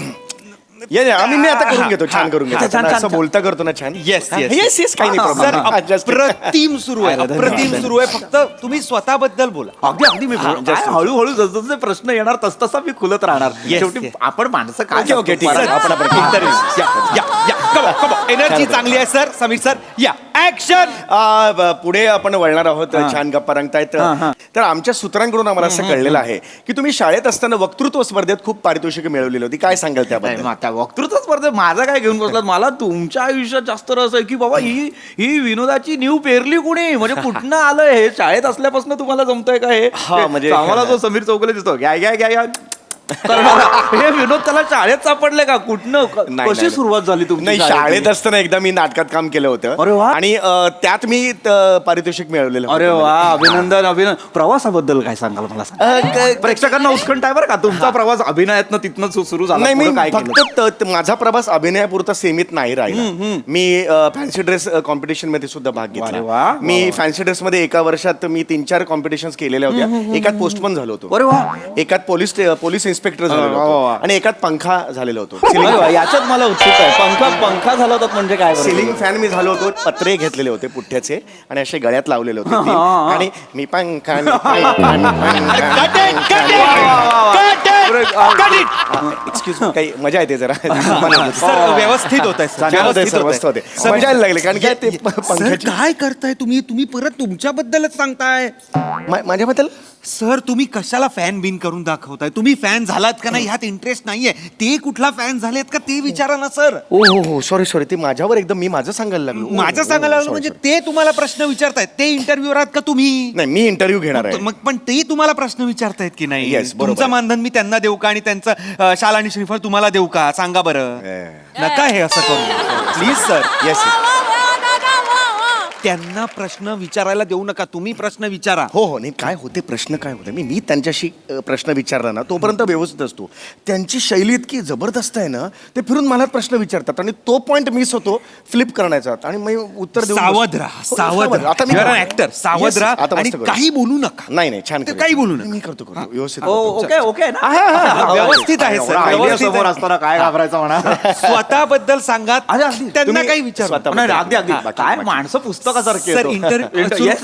मी आता करून घेतो. छान करून घेतो. असं बोलता करतो ना छान. येस काही नाही सर, प्रॉब्लेम. अप्रतिम सुरू आहे. फक्त तुम्ही स्वतःबद्दल बोला. अगदी मी हळूहळू जसजसे प्रश्न येणार तसतसा मी खुलत राहणार. शेवटी आपण माणसं काय. ओके, ठीक आहे. आपण एनर्जी चांगली आहे सर. समीर सर या ऍक्शन. पुढे आपण वळणार आहोत. छान गप्पा रंगतायत. तर आमच्या सूत्रांकडून आम्हाला असं कळलेलं आहे की तुम्ही शाळेत असताना वक्तृत्व स्पर्धेत खूप पारितोषिकं मिळवलेली होती. काय सांगाल त्याबद्दल? त्या वक्तृत्व स्पर्धेत माझा काय घेऊन बसलात? मला तुमच्या आयुष्यात जास्त रस आहे की बाबा ही विनोदाची नीव पेरली कुणी, म्हणजे कुठनं आलं हे? शाळेत असल्यापासून तुम्हाला जमतंय का हे? म्हणजे आम्हाला जो समीर चौगुले दिसतो घ्या हे विनोद त्याला शाळेत सापडले का? कुठनं कशी सुरुवात झाली तुमची? नाही, शाळेत असताना एकदा मी नाटकात काम केलं अरे होतं वा. आणि त्यात मी पारितोषिक मिळवलेलं. अरे वा, अभिनंदन. प्रवासाबद्दल काय सांगाल मला? प्रेक्षकांना उत्कंठ आहे बरं का तुमचा प्रवास अभिनयातनं तिथनं सुरू झाला. नाही, मी काय फक्त माझा प्रवास अभिनयापुरता सीमित नाही राहिला. मी फॅन्सी ड्रेस कॉम्पिटिशन मध्ये सुद्धा भाग वा. घेतला. मी फॅन्सी ड्रेस मध्ये एका वर्षात मी 3-4 कॉम्पिटिशन्स केलेल्या होत्या. एकात पोस्टमन झालो होतो. अरे वा. एकात पोलीस इन्स्पेक्टर झालेलो वा, होतो वा. आणि एकात पंखा झालेलो होतो अरे वा, याच्यात मला उत्सुक आहे. पंखा झाला होता म्हणजे काय बरं? सिलिंग फॅन मी झालो होतो. पत्रे घेतलेले होते पुठ्ठ्याचे आणि असे गळ्यात लावलेले होते तीन. आणि मी पंखा एक्सक्यूज काही मजा येते जरा सर, व्यवस्थित होत मस्त होते मजा यायला लागली कारण काय ते पंख्याची काय करताय तुम्ही परत तुमच्याबद्दलच सांगताय माझ्याबद्दल सर. तुम्ही कशाला फॅन बिन करून दाखवताय? तुम्ही फॅन झालात का नाही ह्यात इंटरेस्ट नाहीये. ते कुठला फॅन झालेत का ते विचारा ना सर. ओ हो सॉरी ते माझ्यावर एकदम मी माझं सांगायला लागलो. माझं सांगायला लागलं म्हणजे ते तुम्हाला प्रश्न विचारतायत. ते इंटरव्ह्यूवर आहात का तुम्ही? नाही मी इंटरव्ह्यू घेणार आहे. मग पण ते तुम्हाला प्रश्न विचारतायत की नाही? Yes, बरोबर तुमचं आहे. मानधन मी त्यांना देऊ का आणि त्यांचं शाल आणि श्रीफळ तुम्हाला देऊ का? सांगा बरं. नका हे असं करू प्लीज सर. येस त्यांना प्रश्न विचारायला देऊ नका. तुम्ही प्रश्न विचारा. हो नाही काय होते प्रश्न काय होते मी त्यांच्याशी प्रश्न विचारला ना तोपर्यंत व्यवस्थित असतो. त्यांची शैली इतकी जबरदस्त आहे ना ते फिरून मला प्रश्न विचारतात आणि तो पॉइंट मिस होतो फ्लिप करण्याचा आणि मग उत्तर देऊन सावध बसतो. राहा, हो, सावध राहा. आता मी You are an actor. सावध Yes, राहा आता आणि मस्त करू. काही बोलू नका. नाही छान ते करू. काही बोलू नका. मी करतो व्यवस्थित ओके ना व्यवस्थित आहे सर. idea व्यवस्थित समोर आहे. असताना काय घाबरायचं म्हणा. स्वतःबद्दल सांगा. त्यांना तुम्ही काही विचारू. स्वतःबद्दल. नाही, अगदी बाकी- काय बाकी. माणसं पुस्तकासारखी सर, आहेत. Yes.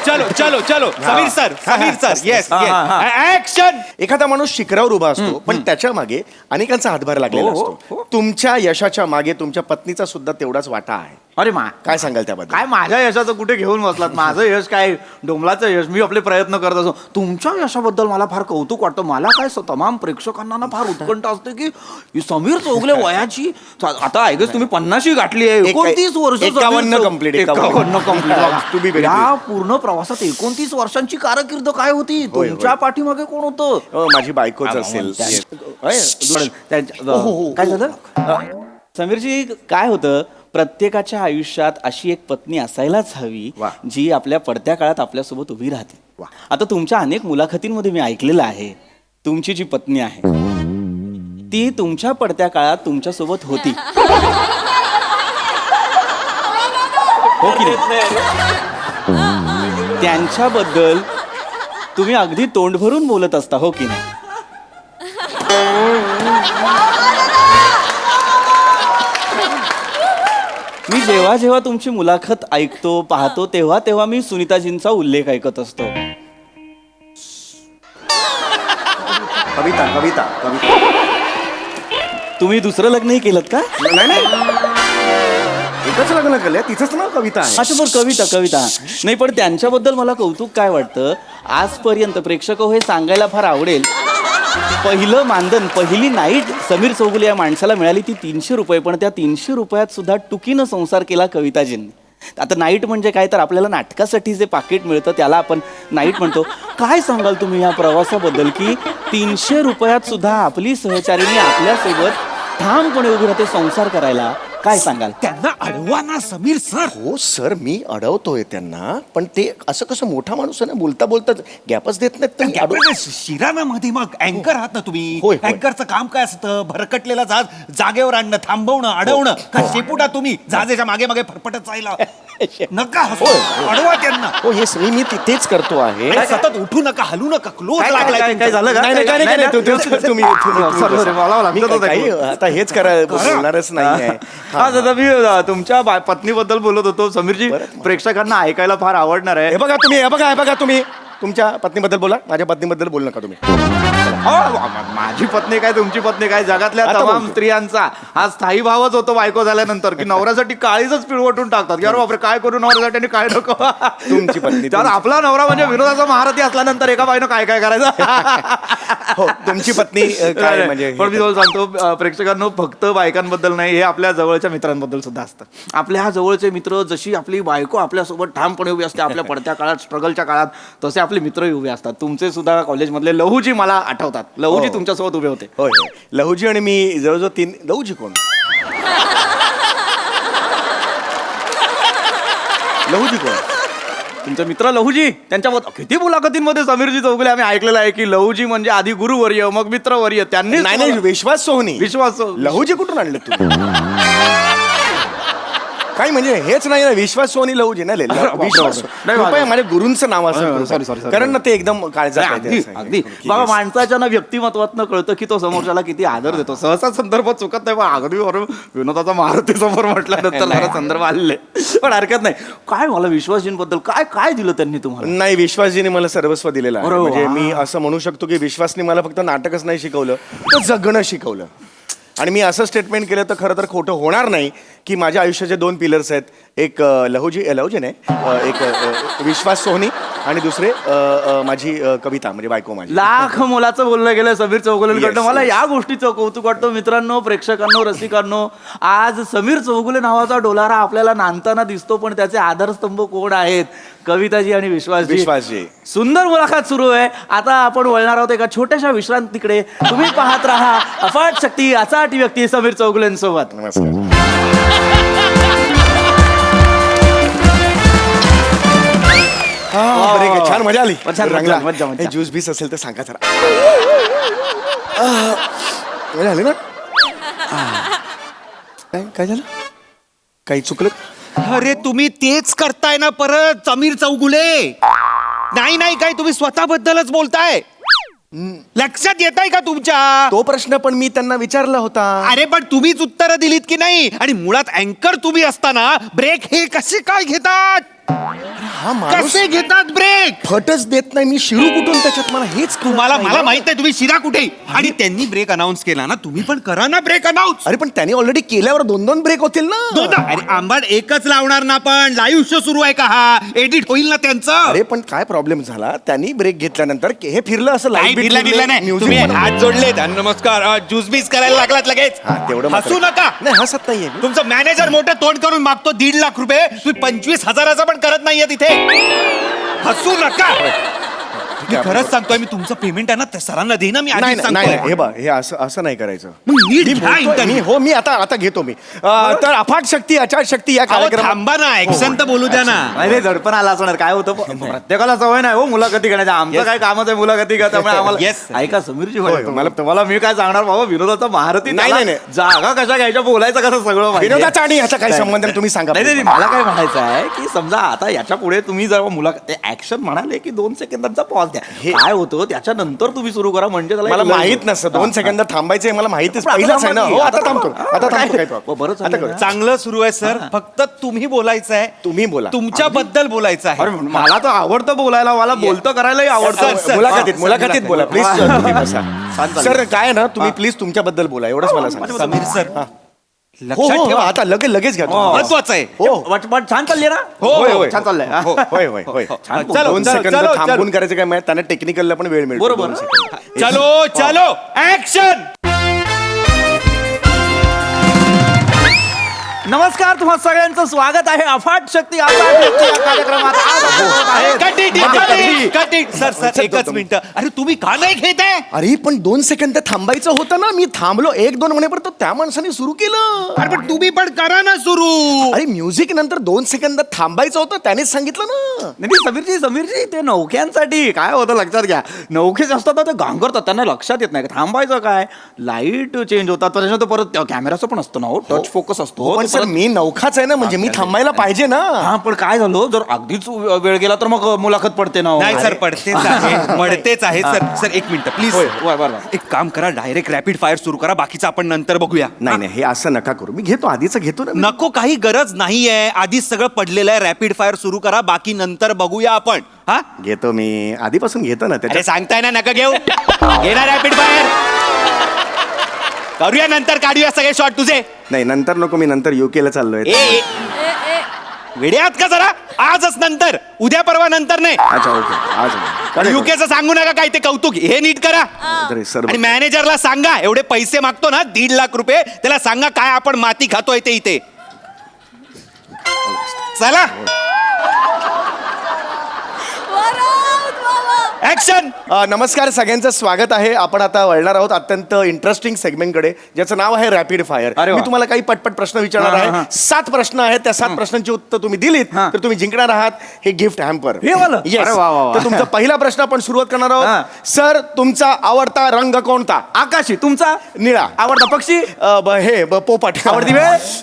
चलो चलो चलो समीर सर येस ऍक्शन. एखादा माणूस शिखरावर उभा असतो पण त्याच्या मागे अनेकांचा हातभार लागलेला हो, असतो. तुमच्या यशाच्या मागे तुमच्या पत्नीचा सुद्धा तेवढाच वाटा आहे. अरे काय सांगाल त्याबद्दल? काय माझ्या यशाचं कुठे घेऊन बसलात? माझं यश काय डोंबलाचं यश. मी आपले प्रयत्न करत असतो. तुमच्या यशाबद्दल मला फार कौतुक वाटतं. मला काय तमाम प्रेक्षकांना ना फार उत्कंठ असते की ही समीर चौगले वयाची आता आय गेस तुम्ही 50 गाठली आहे. 29 वर्ष 51 complete, 51 To be very या पूर्ण प्रवासात 29 वर्षांची कारकीर्द काय होती? तुमच्या पाठीमागे कोण होतं? माझी बायकोच असेल. काय झालं? समीरजी काय होतं प्रत्येकाच्या आयुष्यात अशी एक पत्नी असायलाच हवी वा. जी आपल्या पडत्या काळात आपल्यासोबत उभी राहते. आता तुमच्या अनेक मुलाखतींमध्ये मी ऐकलेलं आहे तुमची जी पत्नी आहे ती तुमच्या पडत्या काळात तुमच्यासोबत होती. हो की नाही? त्यांच्याबद्दल तुम्ही अगदी तोंड भरून बोलत असता हो की नाही? मी जेव्हा जेव्हा तुमची मुलाखत ऐकतो पाहतो तेव्हा तेव्हा मी सुनीताजींचा उल्लेख ऐकत असतो. कविता तुम्ही दुसरं लग्नही केलं का? नाही एकच लग्न केलंय तिचंच नाव कविता आहे. अच्छा बरं कविता नाही पण त्यांच्याबद्दल मला कौतुक काय वाटतं आजपर्यंत प्रेक्षक हे सांगायला फार आवडेल पहिलं मानधन पहिली नाईट समीर चौगुले या माणसाला मिळाली ती 300 रुपये. पण त्या 300 रुपयात सुद्धा टुकीनं संसार केला कविताजींनी. आता नाईट म्हणजे काय तर आपल्याला नाटकासाठी जे पाकिट मिळतं त्याला आपण नाईट म्हणतो. काय सांगाल तुम्ही या प्रवासाबद्दल की 300 रुपयात सुद्धा आपली सहचारिणी आपल्यासोबत ठामपणे उभी राहते संसार करायला? काय सांगाल? त्यांना अडवा ना समीर सर. हो सर मी अडवतोय त्यांना पण ते असं कसं मोठा माणूस आहे ना बोलता बोलता गॅपच देत नाहीत. तर मी अडवतोय. शिराम्यामध्ये मग अँकर आहात ना तुम्ही. होय, होय. अँकरचं काम काय असतं? भरकटलेला जहाज जागेवर आणणं, थांबवणं, अडवणं. का शेपुटा तुम्ही जहाजाच्या मागे मागे फरफटत जायला नका हसू. अडवा त्यांना. हो येस मी तेच करतो आहे. आणि सतत उठू नका, हलू नका. क्लोज लागलाय काय तुमचा. झालं का? नाही, नाही, काय नाही, काय नाही, तुम्ही Sorry, sorry, मला लक्षात मी होतं. काही आता हेच बोलणारच नाही आहे. हा दादा मी तुमच्या पत्नीबद्दल बोलत होतो समीरजी. प्रेक्षकांना ऐकायला फार आवडणार आहे. हे बघा तुम्ही तुमच्या पत्नीबद्दल बोला माझ्या पत्नीबद्दल बोलू नका तुम्ही. माझी पत्नी काय तुमची पत्नी काय जगातल्या आता तमाम बोलतो. स्त्रियांचा हा स्थायी भावच होतो बायको झाल्यानंतर की नवऱ्यासाठी काळीच पिळवटून टाकतात की अरे बापरे काय करू नवऱ्यासाठी आणि काय नको. तुमची पत्नी तर आपला नवरा म्हणजे विनोदाचा महारथी असल्यानंतर एका बाईनं काय काय करायचं. हो तुमची पत्नी काय म्हणजे पण मी तुम्हाला सांगतो प्रेक्षकांनो फक्त बायकांबद्दल नाही हे आपल्या जवळच्या मित्रांबद्दल सुद्धा असतं. आपल्या ह्या जवळचे मित्र जशी आपली बायको आपल्यासोबत ठामपणे उभी असते आपल्या पडत्या काळात स्ट्रगलच्या काळात तसे आपले मित्रही उभे असतात. तुमचे सुद्धा कॉलेजमधले लहूजी मला आठवतात. लहूजी तुमच्यासोबत उभे होते. होय लहूजी आणि मी जवळजवळ 3 लहूजी कोण लहूजी कोण तुमचे मित्र लहूजी त्यांच्याबद्दल किती मुलाखतींमध्ये समीरजी चौगुले आम्ही ऐकलेलं आहे की लहूजी म्हणजे आधी गुरुवर्य मग मित्रवर्य त्यांनी नाही विश्वास सोहनी विश्वास लहूजी कुठून आणले तुम्ही? काही म्हणजे हेच नाही ना, विश्वास सोनी लहूजी ना विश्वास नाही, कृपया माझ्या गुरूंचं नाव असं sorry. कारण ना ते एकदम काळजात आहे ते अगदी असं आहे. अगदी बाबा माणसाच्या ना व्यक्तिमत्वातनं कळतं की तो समोरच्याला किती आदर देतो. सहसा संदर्भ चुकत नाही, पण अगदी बरोबर विनोदाचा मारुती समोर म्हटल्यानंतर जरा संदर्भ आलेले, पण हरकत नाही. काय मला विश्वासजींबद्दल काय काय दिलं त्यांनी तुम्हाला? नाही, विश्वासजीने मला सर्वस्व दिलेलं आहे. अरे वा. म्हणजे मी असं म्हणू शकतो की विश्वासने मला फक्त नाटकच नाही शिकवलं, तर जगणं शिकवलं. आणि मी असं स्टेटमेंट केलं तर खरं तर खोटं होणार नाही की माझ्या आयुष्याचे 2 पिलर्स आहेत. एक लहूजी नाही एक विश्वास सोनी आणि दुसरे माझी कविता म्हणजे बायको माझी. लाख मोलाचं बोललं गेलं समीर चौगुलेकडनं. Yes, मला yes. या गोष्टीचं कौतुक वाटतं मित्रांनो, प्रेक्षकांनो, रसिकांनो. आज समीर चौगुले नावाचा डोलारा आपल्याला नांदताना दिसतो, पण त्याचे आधारस्तंभ कोण आहेत? कविताजी आणि विश्वासजी. सुंदर मुलाखत सुरू आहे. आता आपण वळणार आहोत एका छोट्याशा विश्रांतीकडे. तुम्ही पाहत राहा अफाट शक्ती, अचाट व्यक्ती समीर चौगुलेंसोबत. नमस्कार. बरं आहे, छान मजा आली. छान, रंगला. मज्जा. हे ज्यूस बीस असेल तर सांगा जरा. मजा आली ना? काय झालं? काही चुकलं? अरे तुम्ही तेच करताय ना परत समीर चौगुले. नाही काय तुम्ही स्वतःबद्दलच बोलताय. लक्षात येत आहे का तुमच्या? तो प्रश्न पण मी त्यांना विचारला होता. अरे पण तुम्हीच उत्तर दिलीत की नाही? आणि मुळात अँकर तुम्ही असताना ब्रेक हे कसे काय घेतात? हा माणूस कसे घेतात ब्रेक? फटच देत नाही. मी शिरू कुठून त्याच्यात मला हेच कळत तुम्हाला नाही. मला माहित आहे तुम्ही शिरा कुठे. आणि त्यांनी ब्रेक अनाऊन्स केला ना, तुम्ही पण करा ना ब्रेक अनाऊन्स. अरे पण त्यांनी ऑलरेडी केल्यावर 2-2 ब्रेक होतील ना. अरे आंबाड एकच लावणार ना, पण लाईव्ह शो सुरू आहे का हा? एडिट होईल ना त्यांचं. अरे पण काय प्रॉब्लेम झाला, त्यांनी ब्रेक घेतल्यानंतर हे फिरलं असं काही light beat बिरला फिरलं, नाही. music तुम्ही पण- हात जोडलेत आणि नमस्कार ज्यूस बीस करायला लागलात लगेच. हा, तेवढं मात्र- हसू नका. नाही हसत नाहीये मी. तुमचं मॅनेजर मोठं तोंड करून मागतो 1.5 लाख रुपये, तुम्ही 25,000 पण करत नाहीये तिथे. हसू नका. मी खरंच सांगतोय, मी तुमचं पेमेंट आहे ना त्या सरांना देईन मी. नाही आधीच नाही, नाही सांगतोय. हे बा हे असं नाही करायचं. मग नीट मी घ्या बोलतोय, interview. मी- हो मी आता घेतो मी. तर अफाट शक्ती अचाट शक्ती या अहो, कार्यक्रमात थांबा ना, ऍक्शन तर बोलू द्या ना. नाही दडपण आला असणार. काय होतं प्रत्येकाला सवय नाही हो मुलाखती घेण्याची. आमचं Yes. काय कामच आहे मुलाखती घ्या, त्यामुळे आम्हाला Yes. ऐका समीरजी होय, म्हणतो, मला तुम्हाला मी काय सांगणार बाबा, विनोदाचा महारथी. नाही, त्याला नाही. जागा कशा घ्यायच्या, बोलायचं कसं सगळं माहिती आहे. विनोदाचा आणि ह्याचा काही संबंध नाही, तुम्ही सांगा. नाही नाही, मला काय म्हणायचं आहे की समजा आता याच्या पुढे तुम्ही जर मुलाखत ऍक्शन म्हणाले की 2 सेकंदांचा पॉज द्या. काय होतं त्याच्यानंतर तुम्ही सुरू करा, म्हणजे त्याला मला एक माहित लय- नसतं 2 सेकंद थांबायचे मला माहितीच पण आता पहिलाच आहे ना. हो आता थांबतो थांबा. आता थांबतो काय? काय तो. बरं चाललंय आता करू. ना? चांगलं सुरू आहे सर. फक्त तुम्ही बोलायचं आहे. तुम्ही बोला. तुमच्याबद्दल बोलायचं अरे आहे. मला तर आवडतं बोलायला, मला बोलतं करायलाही सर, आवडतं. सर. मुलाखतीत बोला प्लीज. तुम्ही बसा. चालेल. सर काय ना तुम्ही प्लीज तुमच्याबद्दल बोला एवढंच मला सांगा. समीर सर हो लक्षात हो ठेवा. आता लगेच घ्या तुम्ही. महत्वाचं आहे. हो पण छान चालली ना. होय, होय. छान चाललंय हा. हो, होय होय होय छान. चलो, 2 चलो, सेकंद चलो, थांबून चलो. करायचं काय त्यांना टेक्निकलला पण वेळ मिळतो. बरोबर. 2 सेकंद. चलो चलो ऍक्शन. नमस्कार, तुम्हा सगळ्यांचं स्वागत आहे अफाट शक्ती अफाट व्यक्ती या कार्यक्रमात. आज आपण बघत आहे- सर एकच मिनिट. अरे तुम्ही का नाही घेत आहे? अरे पण 2 सेकंद थांबायचं होतं ना. मी थांबलो 1-2 म्हणेपर्यंत त्या माणसाने सुरू केलं. अरे पण तुम्ही पण करा ना सुरू. अरे म्युझिक नंतर 2 सेकंद थांबायचं होतं त्यानेच सांगितलं ना. नाही समीरजी ते नौक्यांसाठी काय होतं लक्षात घ्या. नौके जे असतात ना ते गांगरतात, त्यांना लक्षात येत नाही थांबायचं काय. लाईट चेंज होतात, त्याच्यानंतर परत कॅमेराचं पण असतं ना हो, टच फोकस असतो. पण सर मी नौखाच आहे ना, म्हणजे मी थांबायला पाहिजे ना. हा पण काय झालं, जर अगदीच वेळ गेला तर मग मुलाखत पडते ना हो. नाही सर पडतेच आहे. पडतेच आहे सर. एक मिनिट प्लीज. बरं. एक काम करा, डायरेक्ट रॅपिड फायर सुरू करा. बाकीचं आपण नंतर बघूया. नाही हे असं नका करू. मी घेतो आधीच घेतो ना. नको, काही गरज नाहीये. आधीच सगळं पडलेलं आहे. रॅपिड फायर सुरू करा, बाकी नंतर बघूया आपण. हा घेतो मी आधीपासून घेतो ना अरे त्याच्यात. सांगताय ना, नका घेऊ. घेणार रॅपिड फायर. करूया नंतर, काढूया सगळे शॉट तुझे. नाही नंतर नको, मी नंतर युकेला चाललोय. ए वेड्यात का जरा. आजच नंतर, उद्या परवा नंतर नाही. अच्छा ओके आज युकेचं सांगू नका काय ते कौतुक. हे नीट करा. सर आणि मॅनेजरला सांगा, एवढे पैसे मागतो ना 1.5 लाख रुपये, त्याला सांगा काय आपण माती खातोय ते इथे. चला ऍक्शन. नमस्कार, सगळ्यांचं स्वागत आहे. आपण आता वळणार आहोत अत्यंत इंटरेस्टिंग सेगमेंटकडे, ज्याचं नाव आहे रॅपिड फायर. अरे वा. मी तुम्हाला काही पटपट प्रश्न विचारणार आहे. 7 प्रश्न आहेत. त्या 7 प्रश्नांची उत्तर तुम्ही दिलीत तर तुम्ही जिंकणार आहात हे गिफ्ट हॅम्पर. हे वालं? Yes. अरे वा, वा, वा. तर तुमचा पहिला प्रश्न आपण सुरुवात करणार हा. आहोत. सर, तुमचा आवडता रंग कोणता? आकाशी. तुमचा निळा. आवडता पक्षी? पोपट. आवडती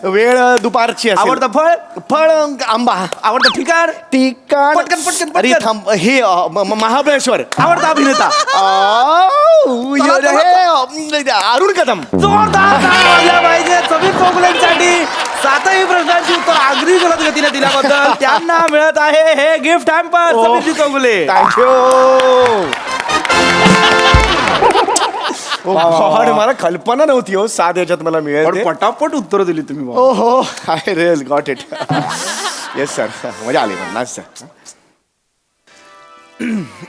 वेळ दुपारची असेल. आवडता फळ? फळ आंबा. आवडता ठिकाण? ठिकाण पटकन, पटकन, पटकन. अरे थांब, हे महाबळेश्वर. आवडता अभिनेता? अरुण कदम. जोरदार टाळ्या वाजल्या पाहिजे समीर चौगुलेंसाठी. 7ही प्रश्नांची उत्तर अगदी जलद गतीने दिल्याबद्दल त्यांना मिळत आहे हे गिफ्ट हॅम्पर. समीरजी चौगुले. थँक्यू. मला कल्पना नव्हती हो 7 याच्यात मला मिळेल पण ते. पटापट उत्तर दिली तुम्ही बाबा. ओ हो, I real got it. Yes sir, मजा आली पण. नाच सर.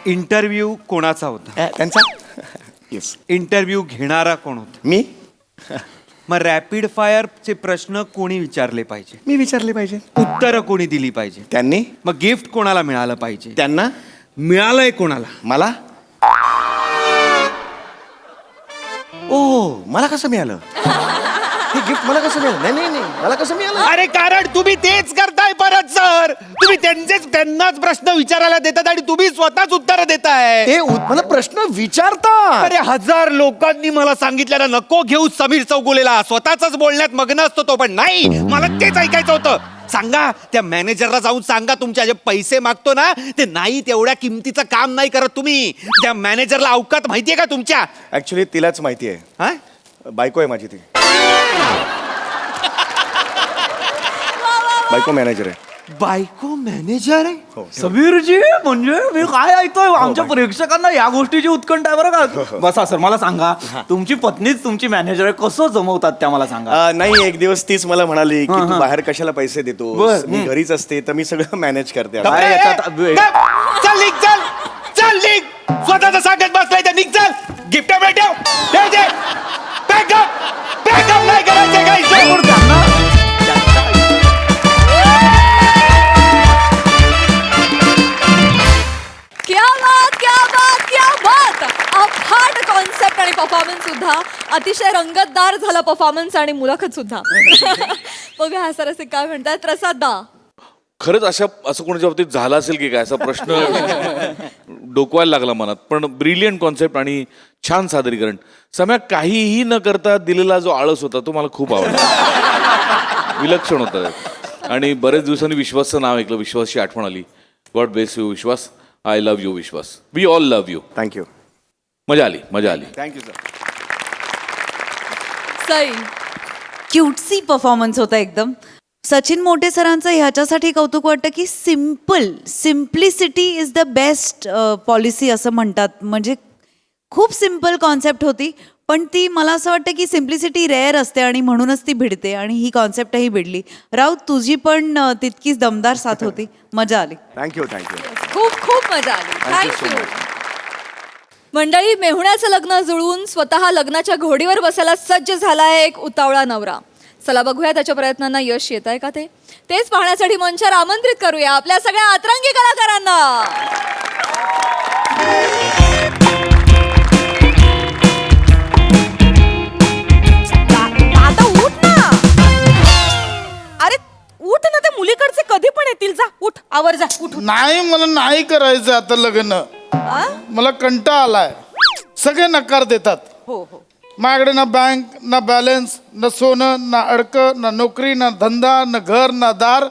इंटरव्ह्यू कोणाचा होता? त्यांचा. येस, इंटरव्ह्यू घेणारा कोण होता? मी मग रॅपिड फायरचे प्रश्न कोणी विचारले पाहिजे? मी विचारले पाहिजे. उत्तरं कोणी दिली पाहिजे? त्यांनी. मग गिफ्ट कोणाला मिळालं पाहिजे? त्यांना. मिळालंय कोणाला? मला. ओ, मला कसं मिळालं हे गिफ्ट? मला कसं मिळालं? नाही नाही नाही, मला कसं मिळालं? अरे कारण तुम्ही तेच करताय परत सर. तुम्ही त्यांनाच प्रश्न विचारायला देतात आणि तुम्ही स्वतःच उत्तर देताय. ते मला प्रश्न विचारता. अरे 1000 लोकांनी मला सांगितलं ना नको घेऊ समीर चौगुलेला, स्वतःच बोलण्यात मग्न असतो तो, पण नाही, मला तेच ऐकायचं होतं. सांगा त्या मॅनेजरला जाऊन सांगा तुमच्या जे पैसे मागतो ना ते नाही तेवढ्या किमतीचं काम नाही करत तुम्ही. त्या मॅनेजरला अवकात माहितीये का तुमच्या? ऍक्च्युली तिलाच माहिती आहे. हा? बायको आहे माझी ती. बायको मॅनेजर आहे. बायको मॅनेजर आहे? हो. समीरजी म्हणजे मी काय ऐकतोय आमच्या प्रेक्षकांना या गोष्टीची उत्कंठ आहे बरं का. बसा सर, मला सांगा तुमची पत्नीच तुमची मॅनेजर आहे, कसं जमवतात त्या मला सांगा. नाही, एक दिवस तीच मला म्हणाली की तू बाहेर कशाला पैसे देतो, बर. मी घरीच असते तर मी सगळं मॅनेज करते. काय याच्यात- चल निघ, चल निघ. स्वतःच सांगत बसलाय तर निघ, चल. गिफ्ट भेटव. बॅकअप नाही करायचं काही. क्या बात, क्या बात, क्या बात. अफाट कॉन्सेप्ट आणि परफॉर्मन्स सुद्धा. अतिशय रंगतदार झाला परफॉर्मन्स आणि मुलाखत सुद्धा. बघा हा सर असे काय म्हणतात प्रसाद दा. खरंच असं कोणाच्या बाबतीत झालं असेल की काय असा प्रश्न डोकवायला लागला मनात. पण ब्रिलियंट कॉन्सेप्ट आणि छान सादरीकरण. सम्या काहीही न करता दिलेला जो आळस होता तो मला खूप आवडला. विलक्षण होता. आणि बरेच दिवसांनी विश्वासचं नाव ऐकलं, विश्वासची आठवण आली. God bless you Vishwas. I love you Vishwas. We all love you. Thank you. मजा आली, मजा आली. Thank you sir. Sai. Cutesy performance होता एकदम. सचिन मोठे सरांचं ह्याच्यासाठी कौतुक वाटतं की simplicity is the best policy असं म्हणतात. म्हणजे खूप सिम्पल कॉन्सेप्ट होती पण ती मला असं वाटतं की सिम्प्लिसिटी रेअर असते आणि म्हणूनच ती भिडते आणि ही कॉन्सेप्टही भिडली. राऊत तुझी पण तितकीच दमदार साथ होती. मजा आली. थँक्यू. खूप खूप मजा आली. थँक्यू. मंडळी, मेहुण्याचं लग्न जुळवून स्वतः लग्नाच्या घोडीवर बसायला सज्ज झालाय एक उतावळा नवरा. चला बघूया त्याच्या प्रयत्नांना यश येत आहे का तेच पाहण्यासाठी मंचावर आमंत्रित करूया आपल्या सगळ्या अतरंगी कलाकारांना. आता उठ ना. अरे उठ ना, ते मुलीकडचे कधी पण येतील. जा उठ, आवर जा, उठ. नाही, मला नाही करायचं आता लग्न. मला कंटाळा आलाय. सगळे नकार देतात. हो हो. माझ्याकडे ना बँक, ना बॅलन्स, ना सोनं, ना अडकं, ना नोकरी, ना धंदा, ना घर, ना दार.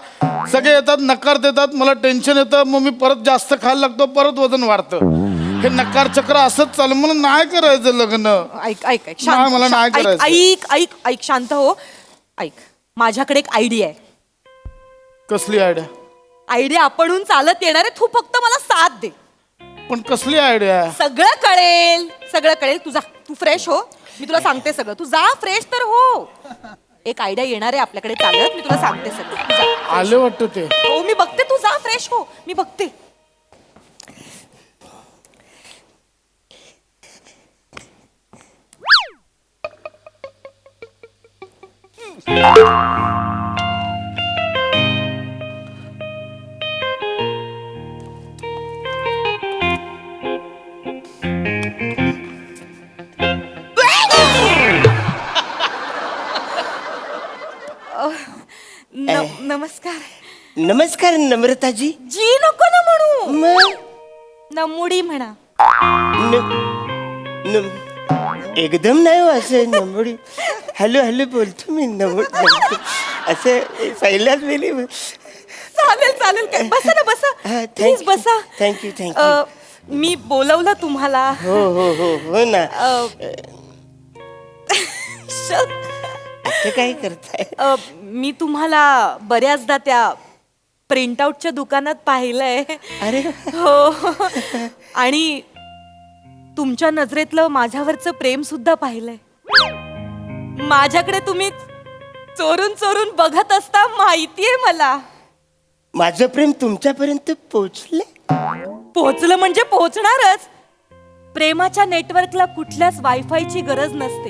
सगळे येतात, नकार देतात. मला टेन्शन येतं. मग मी परत जास्त खायला लागतो, परत वजन वाढतं. हे नकार चक्र असंच चालू. मला नाही करायचं लग्न. ऐक ऐक ऐक नाही, मला नाही ऐक करायचं. ऐक ऐक ऐक शांत हो. ऐक, माझ्याकडे एक आयडिया आहे. कसली आयडिया? आयडिया आपणहून चालत येणार आहे. तू फक्त मला साथ दे. पण कसली आयडिया? सगळं कळेल, सगळं कळेल. तू जा, तू फ्रेश हो. मी तुला सांगते सगळं. तू जा, फ्रेश तर हो. एक आयडिया येणार आहे आपल्याकडे चालत. मी तुला सांगते सगळं. तू जा. आले वाटतं ते. हो, मी बघते. तू जा, फ्रेश हो. मी बघते. नमस्कार. नमस्कार नम्रताजी. जी नको ना म्हणू, मग नमुडी म्हणा. एकदम नाही हो असं नमुडी. हॅलो हॅलो बोलतो मी नमुडी असं पहिल्याच वेळी. चालेल चालेल, काय बसा ना, बसा प्लीज बसा. Thank you thank you. मी बोलवलं तुम्हाला. हो हो हो हो ना. असं काय करताय? मी तुम्हाला बऱ्याचदा त्या प्रिंटआउटच्या दुकानात पाहिलंय. अरे हो, आणि तुमच्या नजरेतलं माझ्यावरचं प्रेम सुद्धा पाहिलंय. माझ्याकडे तुम्ही चोरून चोरून बघत असता माहितीये मला. माझं प्रेम तुमच्यापर्यंत पोहोचलं? पोहोचलं म्हणजे पोहोचणारच. प्रेमाच्या नेटवर्कला कुठल्याच वायफायची गरज नसते.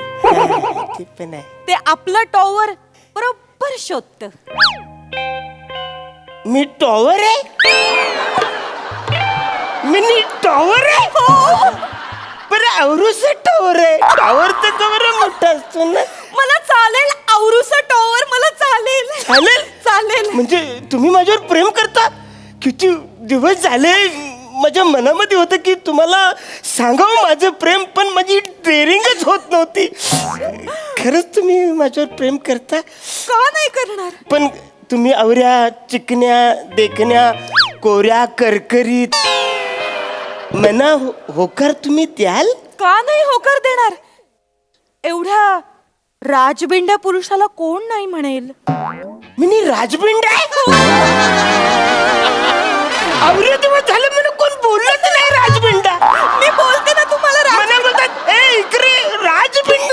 ते पण आहे. ते आपलं टॉवर बरोबर शोधतं. मी टॉवर आहे? मी टॉवर आहे? हो. बरं आवरूस टॉवर आहे. टॉवर तर बरं मोठा असतो ना. मला चालेल आवरूसा टॉवर, मला चालेल. चालेल? चालेल. म्हणजे तुम्ही माझ्यावर प्रेम करता? किती दिवस झाले माझ्या मनामध्ये होतं की तुम्हाला सांगावं माझं प्रेम, पण माझी डेअरिंगच होत नव्हती. खरंच तुम्ही माझ्यावर प्रेम करता? का नाही करणार? पण तुम्ही आवऱ्या, चिकन्या, देखण्या, कोऱ्या, करकरीत, मना होकार तुम्ही द्याल? का नाही होकार देणार? एवढ्या राजबिंड्या पुरुषाला कोण नाही म्हणेल? मी राजबिंड आहे? आवऱ्या दिवस झालं मला कोण बोललंच नाही राजबिंडा. मी बोलते ना तुम्हाला मला बोलतात ए इकडे राजबिंड.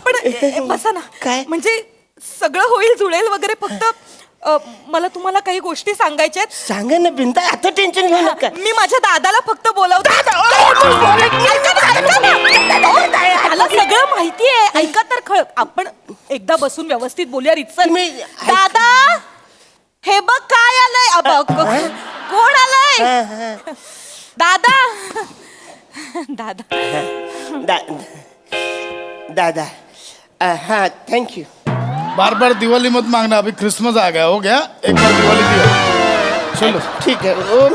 पण बसा ना. काय? म्हणजे सगळं होईल, जुळेल वगैरे. फक्त मला तुम्हाला काही गोष्टी सांगायच्या आहेत. सांगा ना बिंदा, आता टेन्शन घेऊ नका. मी माझ्या दादाला फक्त बोलावते. त्याला सगळं माहितीये. ऐका तर खळ, आपण एकदा बसून व्यवस्थित बोलूया रितसर. दादा, हे बघ काय आलंय. कोण आलंय? दादा. दादा. दादा हाँ थैंक यू. बार बार दिवाली मत मांगना, अभी क्रिसमस आ गया. हो गया, एक बार दिवाली दिया. चलो ठीक है. ओ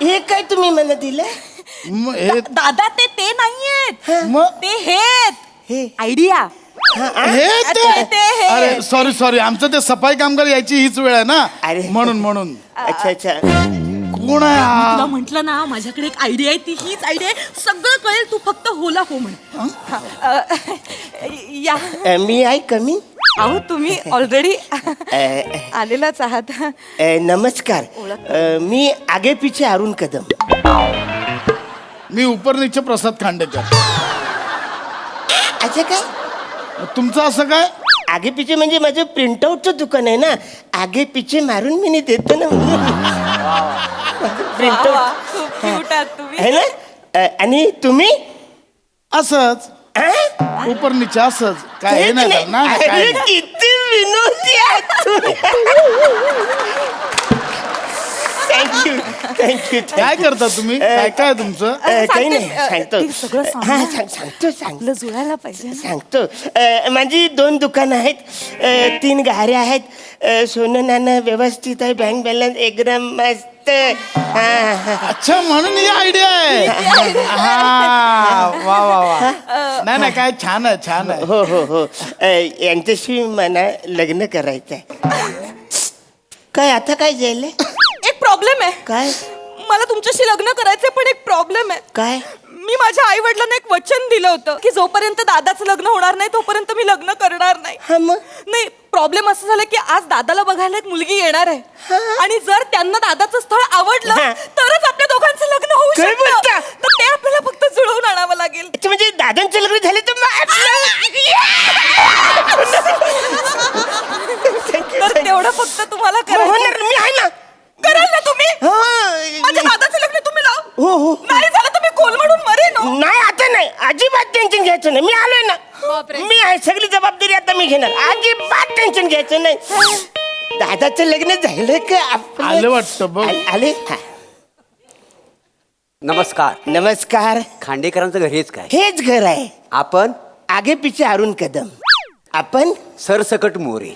हे काय तुम्ही मला दिलं? दादा ते नाहीयेत, मग ते हेत. आयडिया. हे ते हे. अरे सॉरी सॉरी, आमचं ते सफाई कामगार यायची हीच वेळ आहे ना. अरे. म्हणून अच्छा अच्छा. कोण आहे हा? तुला म्हंटल ना माझ्याकडे एक आयडिया आहे, ती हीच आयडिया आहे. सगळं कळेल, तू फक्त होला हो म्हण. या. मी आहे कमी. अहो तुम्ही ऑलरेडी आलेलाच आहात. नमस्कार. मी आगे पीछे अरुण कदम. मी ऊपर नीचे प्रसाद खांडेकर. अच्छा काय? तुमचं असं काय? आगे पिछे म्हणजे माझं प्रिंटआउटचं दुकान आहे ना. आगे पिछे मारून मी देतो ना प्रिंटआउट. खूप क्यूट आहात तुम्ही. आहे ना. आणि तुम्ही? असंच ऊपर नीचे असंच. काय हे नाही ना. अरे, किती विनोदी आहात तुम्ही. Thank you thank you. काय करता तुम्ही? काय काय तुमचं? काही नाही सांगतो. ते सगळं सांग हा ना. सांगतो आपलं जुळायला पाहिजे ना. सांगतो. माझी 2 दुकानं आहेत, 3 गाड्या आहेत, सोनं नाणं व्यवस्थित आहे, बँक बॅलन्स एकदम मस्त. अच्छा, म्हणून ही आयडिया आहे. हा वा वा वा. नाही नाही, काय छान आहे, छान आहे. हो हो हो. यांच्याशी मला लग्न करायचं आहे. काय आता काय झालंय? एक प्रॉब्लेम आहे. काय? मला तुमच्याशी लग्न करायचंय, पण एक प्रॉब्लेम आहे. काय? मी माझ्या आई वडिलांना एक वचन दिलं होतं की जोपर्यंत दादाचं लग्न होणार नाही तोपर्यंत मी लग्न करणार नाही. हा मग? नाही, प्रॉब्लेम असं झालं की आज दादाला बघायला एक मुलगी येणार आहे, आणि जर त्यांना दादाचं स्थळ आवडलं तरच आपल्या दोघांचं लग्न होऊ काय शकतं. बोलता? तर ते आपल्याला फक्त जुळवून आणावं लागेल. अच्छा, म्हणजे दादांचं लग्न झाले तर तर तेवढं फक्त तुम्हाला करायचं. होणार. मी आहे ना. कराल ना तुम्ही? माझ्या दादाचं लग्न तुम्ही लाव. नाही झालं तर मी कोलमडून मरेन हो. नाही आता नाही, अजिबात टेन्शन घ्यायचं नाही. मी आलोय ना. मी आहे, सगळी जबाबदारी आता मी घेणार. अजिबात टेन्शन घ्यायचं नाही. दादाचं लग्न झालं का? आलं वाटतं बघ. आले. नमस्कार. नमस्कार. खांडेकरांचं घर हेच काय? हेच घर आहे. आपण आगे पिछे अरुण कदम. आपण सरसकट मोरे.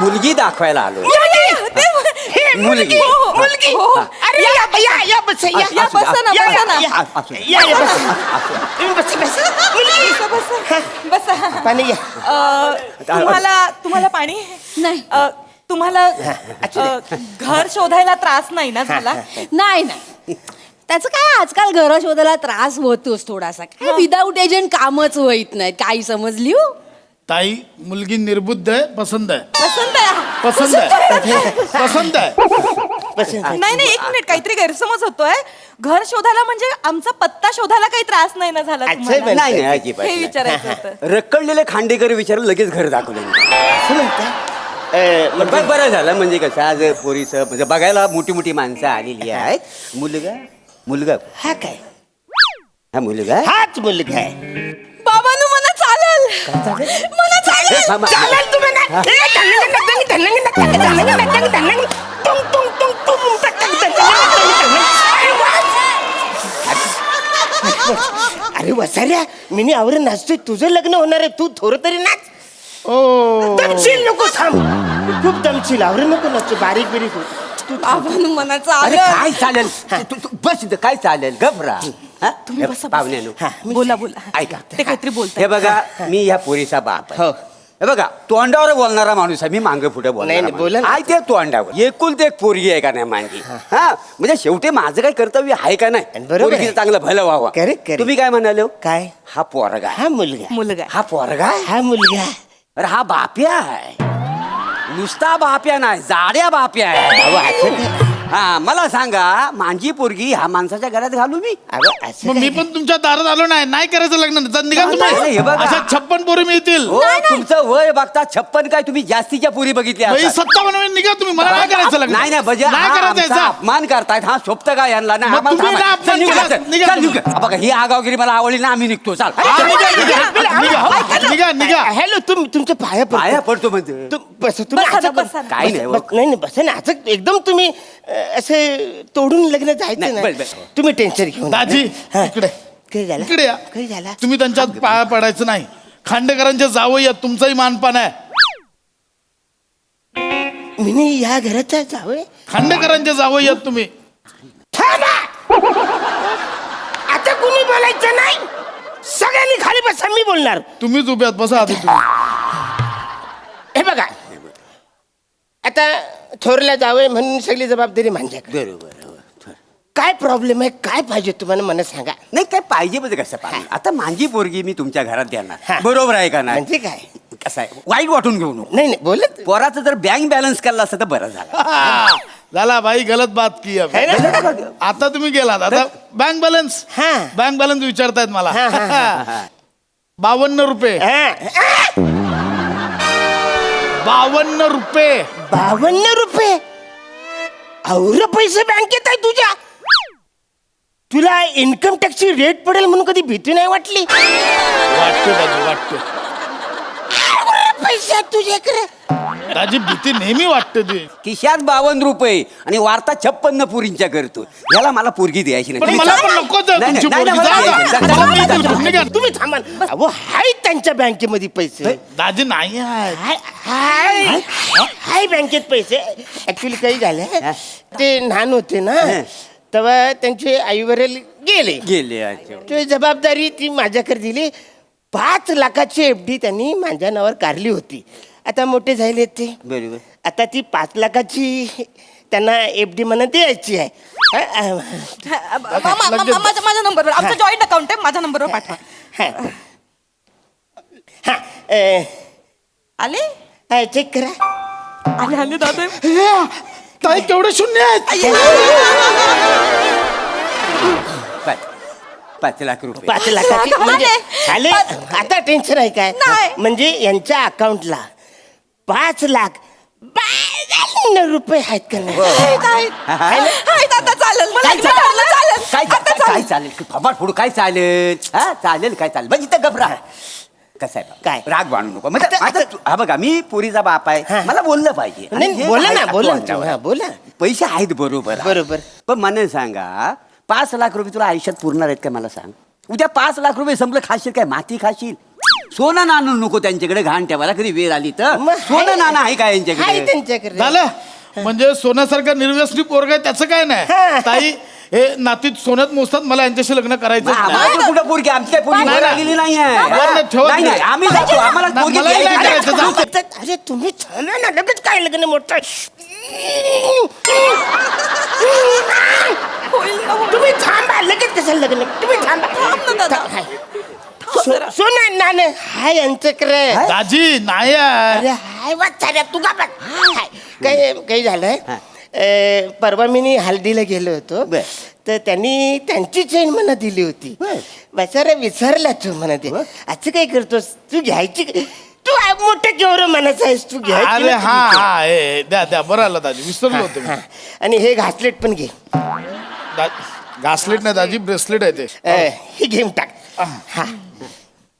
मुलगी दाखवायला आलो. मुलगी. मुलगी. अरे या बस या बसा ना, बसा ना. बसा. पाणी घ्या. तुम्हाला पाणी नाही. तुम्हाला घर शोधायला त्रास नाही ना झाला? नाही नाही त्याचं काय आजकाल घर शोधायला त्रास होतोच थोडासा. काय विदाऊट एजंट कामच होईत नाही. काही समजली हो ताई मुलगी निर्बुद्ध आहे, पसंत आहे. पसंत आहे. पसंत आहे. पसंत आहे. नाही एक मिनिट, काहीतरी गैरसमज होतोय. घर शोधायला म्हणजे आमचा पत्ता शोधायला काही त्रास नाही ना झाला तुम्हाला? नाही अजिबात हे नाही. विचारायचं होतं. रखडलेले खांडेकर विचारून लगेच घर दाखवलं. बरं झालं. म्हणजे कसं आज पोरीचं म्हणजे बघायला मोठी मोठी माणसं आलेली आहेत. मुलगा हा काय? हा मुलगा हाच मुलगा आहे. बाबांनो मला चालेल. मला चालेल. चालेल तुम्हाला. अरे वसाऱ्या मी आवरून नाचतोय. तुझं लग्न होणार आहे. तू थोडं तरी नाच. दमशील नको. थांब. खूप दमशील. आवरून नको नाचतो. बारीक बिरीक होत. बाबांनो मला अरे चालेल. काय चालेल? तू बस इथं. काय चालेल? घबरा. तुम्ही बसा. पाहुण्यानो बोला बोला. ऐका. ते काहीतरी बोलतात. हे बघा मी ह्या पोरीचा बाप आहे. हे बघा तोंडावर बोलणारा माणूस आहे. मी मांग पुढे बोलणार. आहे ते तोंडावर. एकुलते एक पोरगी आहे का नाही माझी? हा म्हणजे शेवटी माझं काही कर्तव्य आहे का नाही? पोरगीचं चांगलं भलं व्हावं. तुम्ही काय म्हणाले? काय हा पोरगा? हा मुलगा. हा पोरगा? हा मुलगा. अरे हा बाप्या आहे. नुसता बाप्या नाही, जाड्या बाप्या आहे. हा मला सांगा माझी पोरगी ह्या माणसाच्या घरात घालू मी? मग मी पण तुमच्या दारात आलो नाही करायचं लग्न. निघा तुम्ही. हे बघा. अशा 56 पोरी मिळतील. हो, तुमचं वय बघता 56 काय तुम्ही जास्तीच्या पोरी बघितल्या बाई, असतात. 57 निघा तुम्ही. मला नाही करायचं लग्न. नाही म्हणजे नाही हा करायचं आमचा याचा. अपमान करतायत. हा शोभत काय यांना नाही. मग आम्हाला तुम्ही थांबा. ना अपमान चल, निघा, केला. चल, निघा चल, निघा. बघा ही आगावगिरी मला आवडली ना. आम्ही निघतो. चाल हा, निघा. निघा. हॅलो तुमच्या पाया पडतो म्हणते. काय नाही बस ना. असं एकदम तुम्ही असे तोडून लग्न जायचं नाही. तुम्ही टेन्शन घेऊन. दाजी इकडे काय झालं? इकडे या. काय झालं? तुम्ही त्यांच्यात पाया पडायचं नाही. खांडेकरांच्या जावं या. तुमचाही मानपान आहे. मी या घराचा जावं. खांडेकरांच्या जावं यात तुम्ही. आता कुणी बोलायचं नाही. सगळ्यांनी खाली बसा. मी बोलणार. तुम्हीच उभ्यात बसा आधी तुम्ही. हे बघा आता थोरला जावं म्हणून सगळी जबाबदारी माझ्याकडे. बरोबर. काय प्रॉब्लेम आहे? काय पाहिजे तुम्हाला मला सांगा. नाही काय पाहिजे म्हणजे कसं पाहिजे? आता माझी पोरगी मी तुमच्या घरात देणार. बरोबर आहे का नाही? म्हणजे काय कसं आहे? वाईट वाटून घेऊ नको. नाही बोलत. पोराचं जर बँक बॅलन्स केला असतं तर बरं झालं. झाला भाई गलत बात की अब. आता तुम्ही गेलात. आता बँक बॅलन्स. बँक बॅलन्स विचारतायत मला. 52 रुपये. 52 रुपये. 52 रुपये? और पैसे बँकेत आहे तुझ्या? तुला इन्कम टॅक्सची रेट पडेल म्हणून कधी भीती नाही वाटली? वाटते दाजी वाटते. पैसे आहेत तुझ्याकडे. दाजी भीती नेहमी वाटते ती. खिशात 52 रुपये आणि वार्ता 56 पुरींच्या करतो. याला मला पोरगी द्यायची पण मला पण नकोच आहे तुमची पोरगी. जा. तुम्ही थांबा. अहो हाय त्यांच्या बँकेमध्ये पैसे. दाजी नाही आहे. हाय बँकेत पैसे. ऍक्च्युली काही झालं ते लहान होते ना तेव्हा त्यांचे आई वडील गेले. ते जबाबदारी ती माझ्याकडे दिली. 5 लाखाची FD त्यांनी माझ्या नावावर काढली होती. आता मोठे झाले ते. बरोबर. आता ती 5 लाखाची त्यांना FD म्हणा द्यायची आहे. माझ्या नंबरवर. आमचं जॉईंट अकाउंट आहे. माझ्या नंबरवर पाठवा. आले चेक करा. आले दादा. ताई केवढे शून्य आहेत. 5 लाख रुपये. 5 लाखाची म्हणजे आले. आता टेन्शन आहे काय? म्हणजे यांच्या अकाउंटला 5 लाख 52 रुपये आहेत का नाही? चालेल मला चालेल. काय चालेल थोबाड फोडू काय चालेल हा चालेल काय चालेल म्हणजे इथं गबरा कसं आहे काय? राग बांधू नको म्हणजे आता हा बघा मी पोरीचा बाप आहे मला बोललं पाहिजे आणि नाही हे बोला ना आहे बोला अंगावर. ना, बोला पैसे आहेत बरोबर बरोबर. पण मला सांगा 5 लाख रुपये तुला आयुष्यात पुरणार आहेत का मला सांग उद्या 5 लाख रुपये संपलं खाशील काय माती खाशील सोनं नाणं नको त्यांच्याकडे घाण ठेवायला कधी वेळ आली तर मग सोनं नाणं आहे का हाय यांच्याकडे त्यांच्याकडे झालं म्हणजे सोन्यासारखा निर्व्यसनी पोरग आहे त्याचं काय नाही ताई हे नातीत सोन्यात मोजतात मला यांच्याशी लग्न करायचं नाही. आम्हाला कुठं पोरगी आमची काही पोरगी वर आलेली नाही वर नाही, ठेवत नाही नाही. आम्ही जातो आम्हाला ना, पोरगी मलाही नाही घ्यायची. करायचं, जा. अरे तुम्ही झालं ना लगेच काय लग्न मोठं तुम्ही थांबा लगेच कसं लग्न तुम्ही थांबा सोना नाणं हाय यांच्याकडे दाजी नाही आहे. अरे हाय वाचाऱ्या तू का बघ हाय काही झालंय परवा मी हल्दीला गेलो होतो बर. तर त्यांनी त्यांची चेन मला दिली होती बेचारा विसरला तू म्हणा ते असं काय करतोस तू घ्यायची तू मोठं केवढं मनाचं आहेस तू घ्यायची अरे ना हा तुझी. हा हे द्या द्या बरं आलं दाजी विसरलो होतो मी. हा. आणि हे घासलेट पण घे घासलेट नाही दाजी ब्रेसलेट आहे ते हे घेऊन टाक हा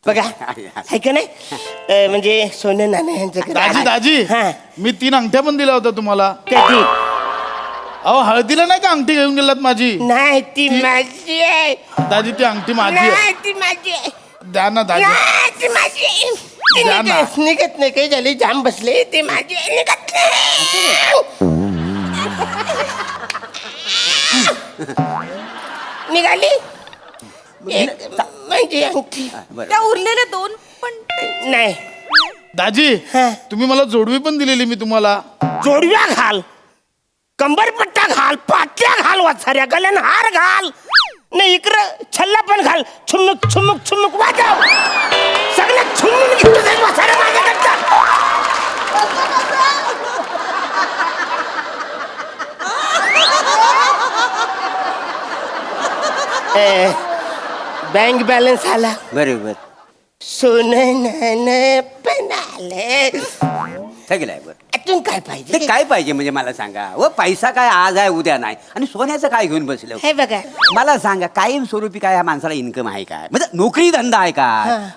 बघा आहे का नाही म्हणजे सोनं नाणं यांच्याकडे दाजी दाजी हा मी 3 अंगठ्या पण दिल्या होत्या तुम्हाला कधी अहो हळदीला नाही का अंगठी घेऊन गेलात माझी नाही ती माझी आहे दाजी ती अंगठी माझी आहे नाही ती माझी आहे द्या ना दाजी नाही, ती माझी आहे. ती द्या ना. निघत नाही काही झाली जाम बसले ते माझी आहे, निघत नाही. निघाली एक माझी अंगठी त्या उरलेल्या 2 पण नाही दाजी हा. तुम्ही मला जोडवी पण दिलेली मी तुम्हाला जोडव्या घाल कंबरपट्टा घाल पाट्या घाल वाचाऱ्या गल्यान हार घाल नाही इकडं छल्ला पण घाल छुमुक छुमुक छुमुक वाजव सगळं छुमून घेतो जाईल वाचाऱ्या माझ्याकडचा बँक बॅलन्स आला बरोबर सोनं नाणं पण आले सगळं बरं अजून काय पाहिजे ते काय पाहिजे म्हणजे मला सांगा व पैसा काय आज आहे उद्या नाही आणि सोन्याचं काय घेऊन बसलं हे बघा मला सांगा कायम स्वरूपी काय ह्या माणसाला इन्कम आहे काय म्हणजे नोकरी धंदा आहे का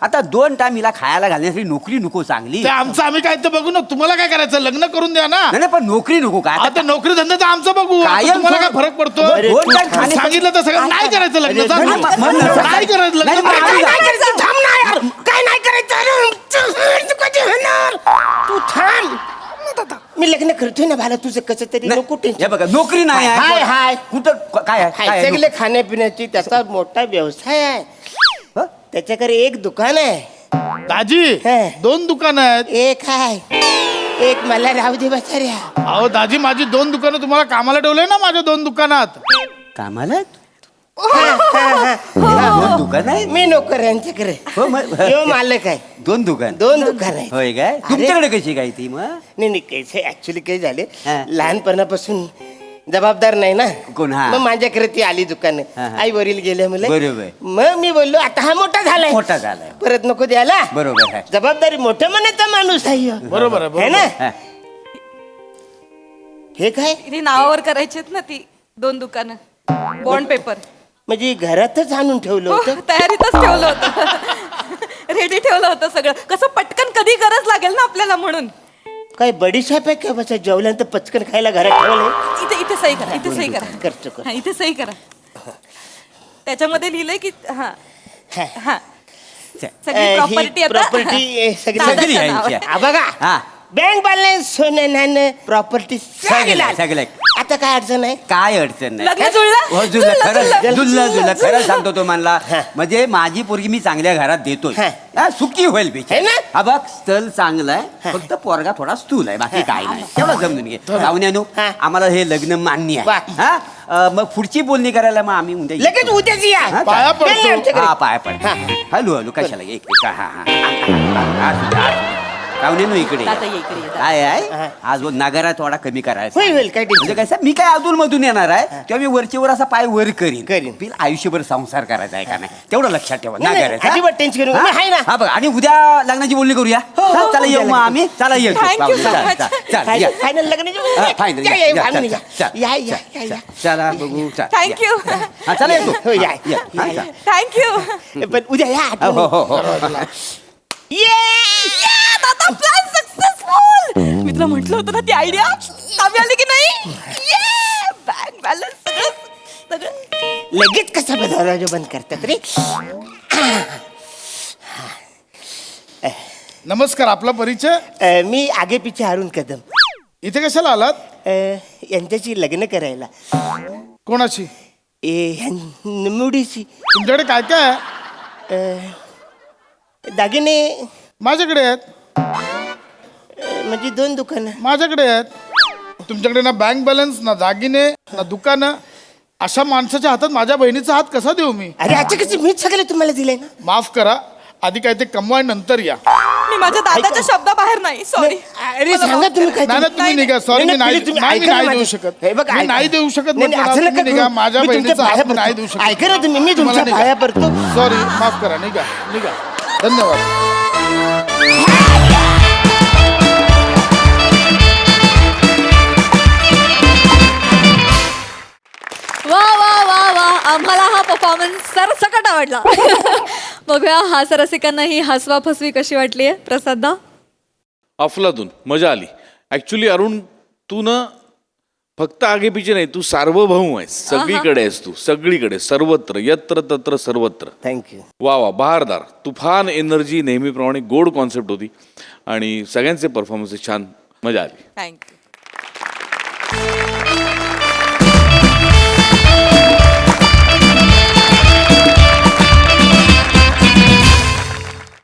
आता 2 टाइम हिला खायला घालण्यासाठी नोकरी नको चांगली ते आमचं आम्ही काय तर बघू ना तुम्हाला काय करायचं लग्न करून द्या ना नाही पण नोकरी नको काय आता नोकरी धंद्याचं आमचं बघू आता कायम तुम्हाला काय सोडून- फरक पडतो दोन टाइम खाणे- सांगितलं तर सगळं नाही करायचं लग्न जा नाही, तू. मग नसतं. नाही करायचं लग्न नाही, नाही नाही, करायचं. काय करायचं थांब ना यार काय नाही करायचं तू कधी होणार तू थांब मी लग्न करतोय ना भाला तुझं कसं तरी नाही, नको हे बघा नोकरी नाही आहे हाय हाय कुठं काय आहे? काय आहे? सगळे खाण्यापिण्याची त्याचा मोठा व्यवसाय आहे हं? त्याच्याकडे एक दुकान आहे दाजी हे. 2 दुकानं आहेत एक आहे एक मला राहू दे बचाऱ्या अहो दाजी माझी 2 दुकानं तुम्हाला कामाला ठेवलंय ना माझ्या 2 दुकानात कामाला हा, हा, हा. 2 दुकान आहे मी नोकर यांच्याकडे हो मग यो मालक आहे 2 दुकान 2 दुकान आहे होय काय तुमच्याकडे कशी काय ती मग नाही कैसे ऍक्च्युली काय झाले हा. लहानपणापासून जबाबदार नाही ना कोण, हा. मग माझ्याकडे ती आली दुकान हा, हा. आई वरील गेले मुले बरोबर. मग मी बोललो आता हा मोठा झालाय मोठा झालाय परत नको द्यायला बरोबर आहे जबाबदारी मोठ्या मनाचा माणूस आहे ह्यो. बरोबर आहे है ना बरोबर. हा. हे काय ती नावावर करायचीत ना ती 2 दुकानं बॉन्ड पेपर म्हणजे घरातच आणून ठेवलं होतं तयारीतच ठेवलं होतं रेडी ठेवलं होतं सगळं कसं पटकन कधी गरज लागेल ना आपल्याला म्हणून काय बडीशाप आहे का बसा जेवल्यानंतर पचकन खायला घरात ठेवलंय इथे इथे सही करा इथे सही करा करतो कर हा, इथे सही करा त्याच्यामध्ये लिहिलंय की हा हा. हा सगळी प्रॉपर्टी आता प्रॉपर्टी सगळी दादाच्या सगळी नावावर. यांची. हा बघा हा बँक बॅलन्स सोनं नाणं प्रॉपर्टी सगळं सगळं आता काय अडचण आहे काय अडचण नाही लग्न जुळलं? हो जुळलं जुळलं, खरं जुळलं. जुळलं खरं सांगतो तो म्हणला हा. म्हणजे माझी पोरगी मी चांगल्या घरात देतोय हा. हा, सुखी होईल बिचारी. है ना? हा बघ स्थल चांगलं आहे फक्त पोरगा थोडा स्थूल आहे बाकी काय नाही तेवढं समजून घे पाहुण्यानो हा. आम्हाला हे लग्न मान्य वा. आहे हा मग पुढची बोलणी करायला मग आम्ही उद्या लगेच उद्याच या हा, पाया नाही, पडतो आमच्याकडे. हा पाया पड हॅलो हॅलो कशाला एक एक, हा हा पाहुण्यानो इकडे दादा ये इकडे ये, दादा. काय आहे आज नगारा थोडा कमी करायचा होईल, होईल, काय टेन्शन म्हणजे कसं मी काय अधून मधून येणार आहे तेव्हा मी वरचेवर असा पाय वर करीन करीन. बिल आयुष्यभर संसार करायचा आहे का नाही तेवढं लक्षात ठेवा नाही, नाही, नगाराचा. अजिबात टेन्शन घेऊ नका. हा? मी आहे ना. हा बघा आणि उद्या लग्नाची बोलणी करूया हो चला येऊ मग आम्ही चला येऊ Thank you so much. Final लग्न फायनल चला बघू थँक्यू चला येतो हो, या, या, या, हा, या. चला. थँक्यू पण उद्या या हो हो हो दादा प्लॅन सक्सेसफुल मी तुला म्हटलं होतं ना ती आयडिया कामी आली की नाही बँक बॅलन्स सगळं लगेच कसा दरवाजा बंद करतात रे. नमस्कार, आपला परिचय? मी आगे पिछे हारून कदम. इथे कशाला आलात? यांच्याशी लग्न करायला. कोणाची? मुडीशी. तुमच्याकडे काय काय आहे? दागिने माझ्याकडे आहेत. म्हणजे 2 दुकानं माझ्याकडे आहेत. तुमच्याकडे ना बँक बॅलन्स, ना दागिने, ना दुकानं. अशा माणसाच्या हातात माझ्या बहिणीचा हात कसा देऊ मी? अरे अचानक मीच सगळे तुम्हाला दिले ना. माफ करा, आधी काय ते कमवाय नंतर या. मी माझ्या दादाच्या शब्दाबाहेर नाही सॉरी अरे सांगा तुम्ही काय. नाही तुम्ही निघा. सॉरी, मी नाही देऊ शकत. मी नाही देऊ शकत. निघा. माझ्या बहिणीचा हात नाही देऊ शकत. ऐका ना तुम्ही, मी तुमच्या पाया पडतो. सॉरी, माफ करा. निघा. धन्यवाद. वा वा वा वा, आम्हाला हा परफॉर्मन्स सरसकट आवडला. बघूया हास्य रसिकांना ही हसवा फसवी कशी वाटली आहे. प्रसादा? अफलातून मजा आली. ऍक्च्युली अरुण, तू ना फक्त आगेपिछे नाही, तू सार्वभौम आहेस. सगळीकडे आहेस तू, सगळीकडे, सर्वत्र, यत्र तत्र सर्वत्र. थँक्यू. वा वा, बहारदार, तुफान एनर्जी, नेहमीप्रमाणे गोड कॉन्सेप्ट होती आणि सगळ्यांचे परफॉर्मन्स छान, मजा आली. थँक्यू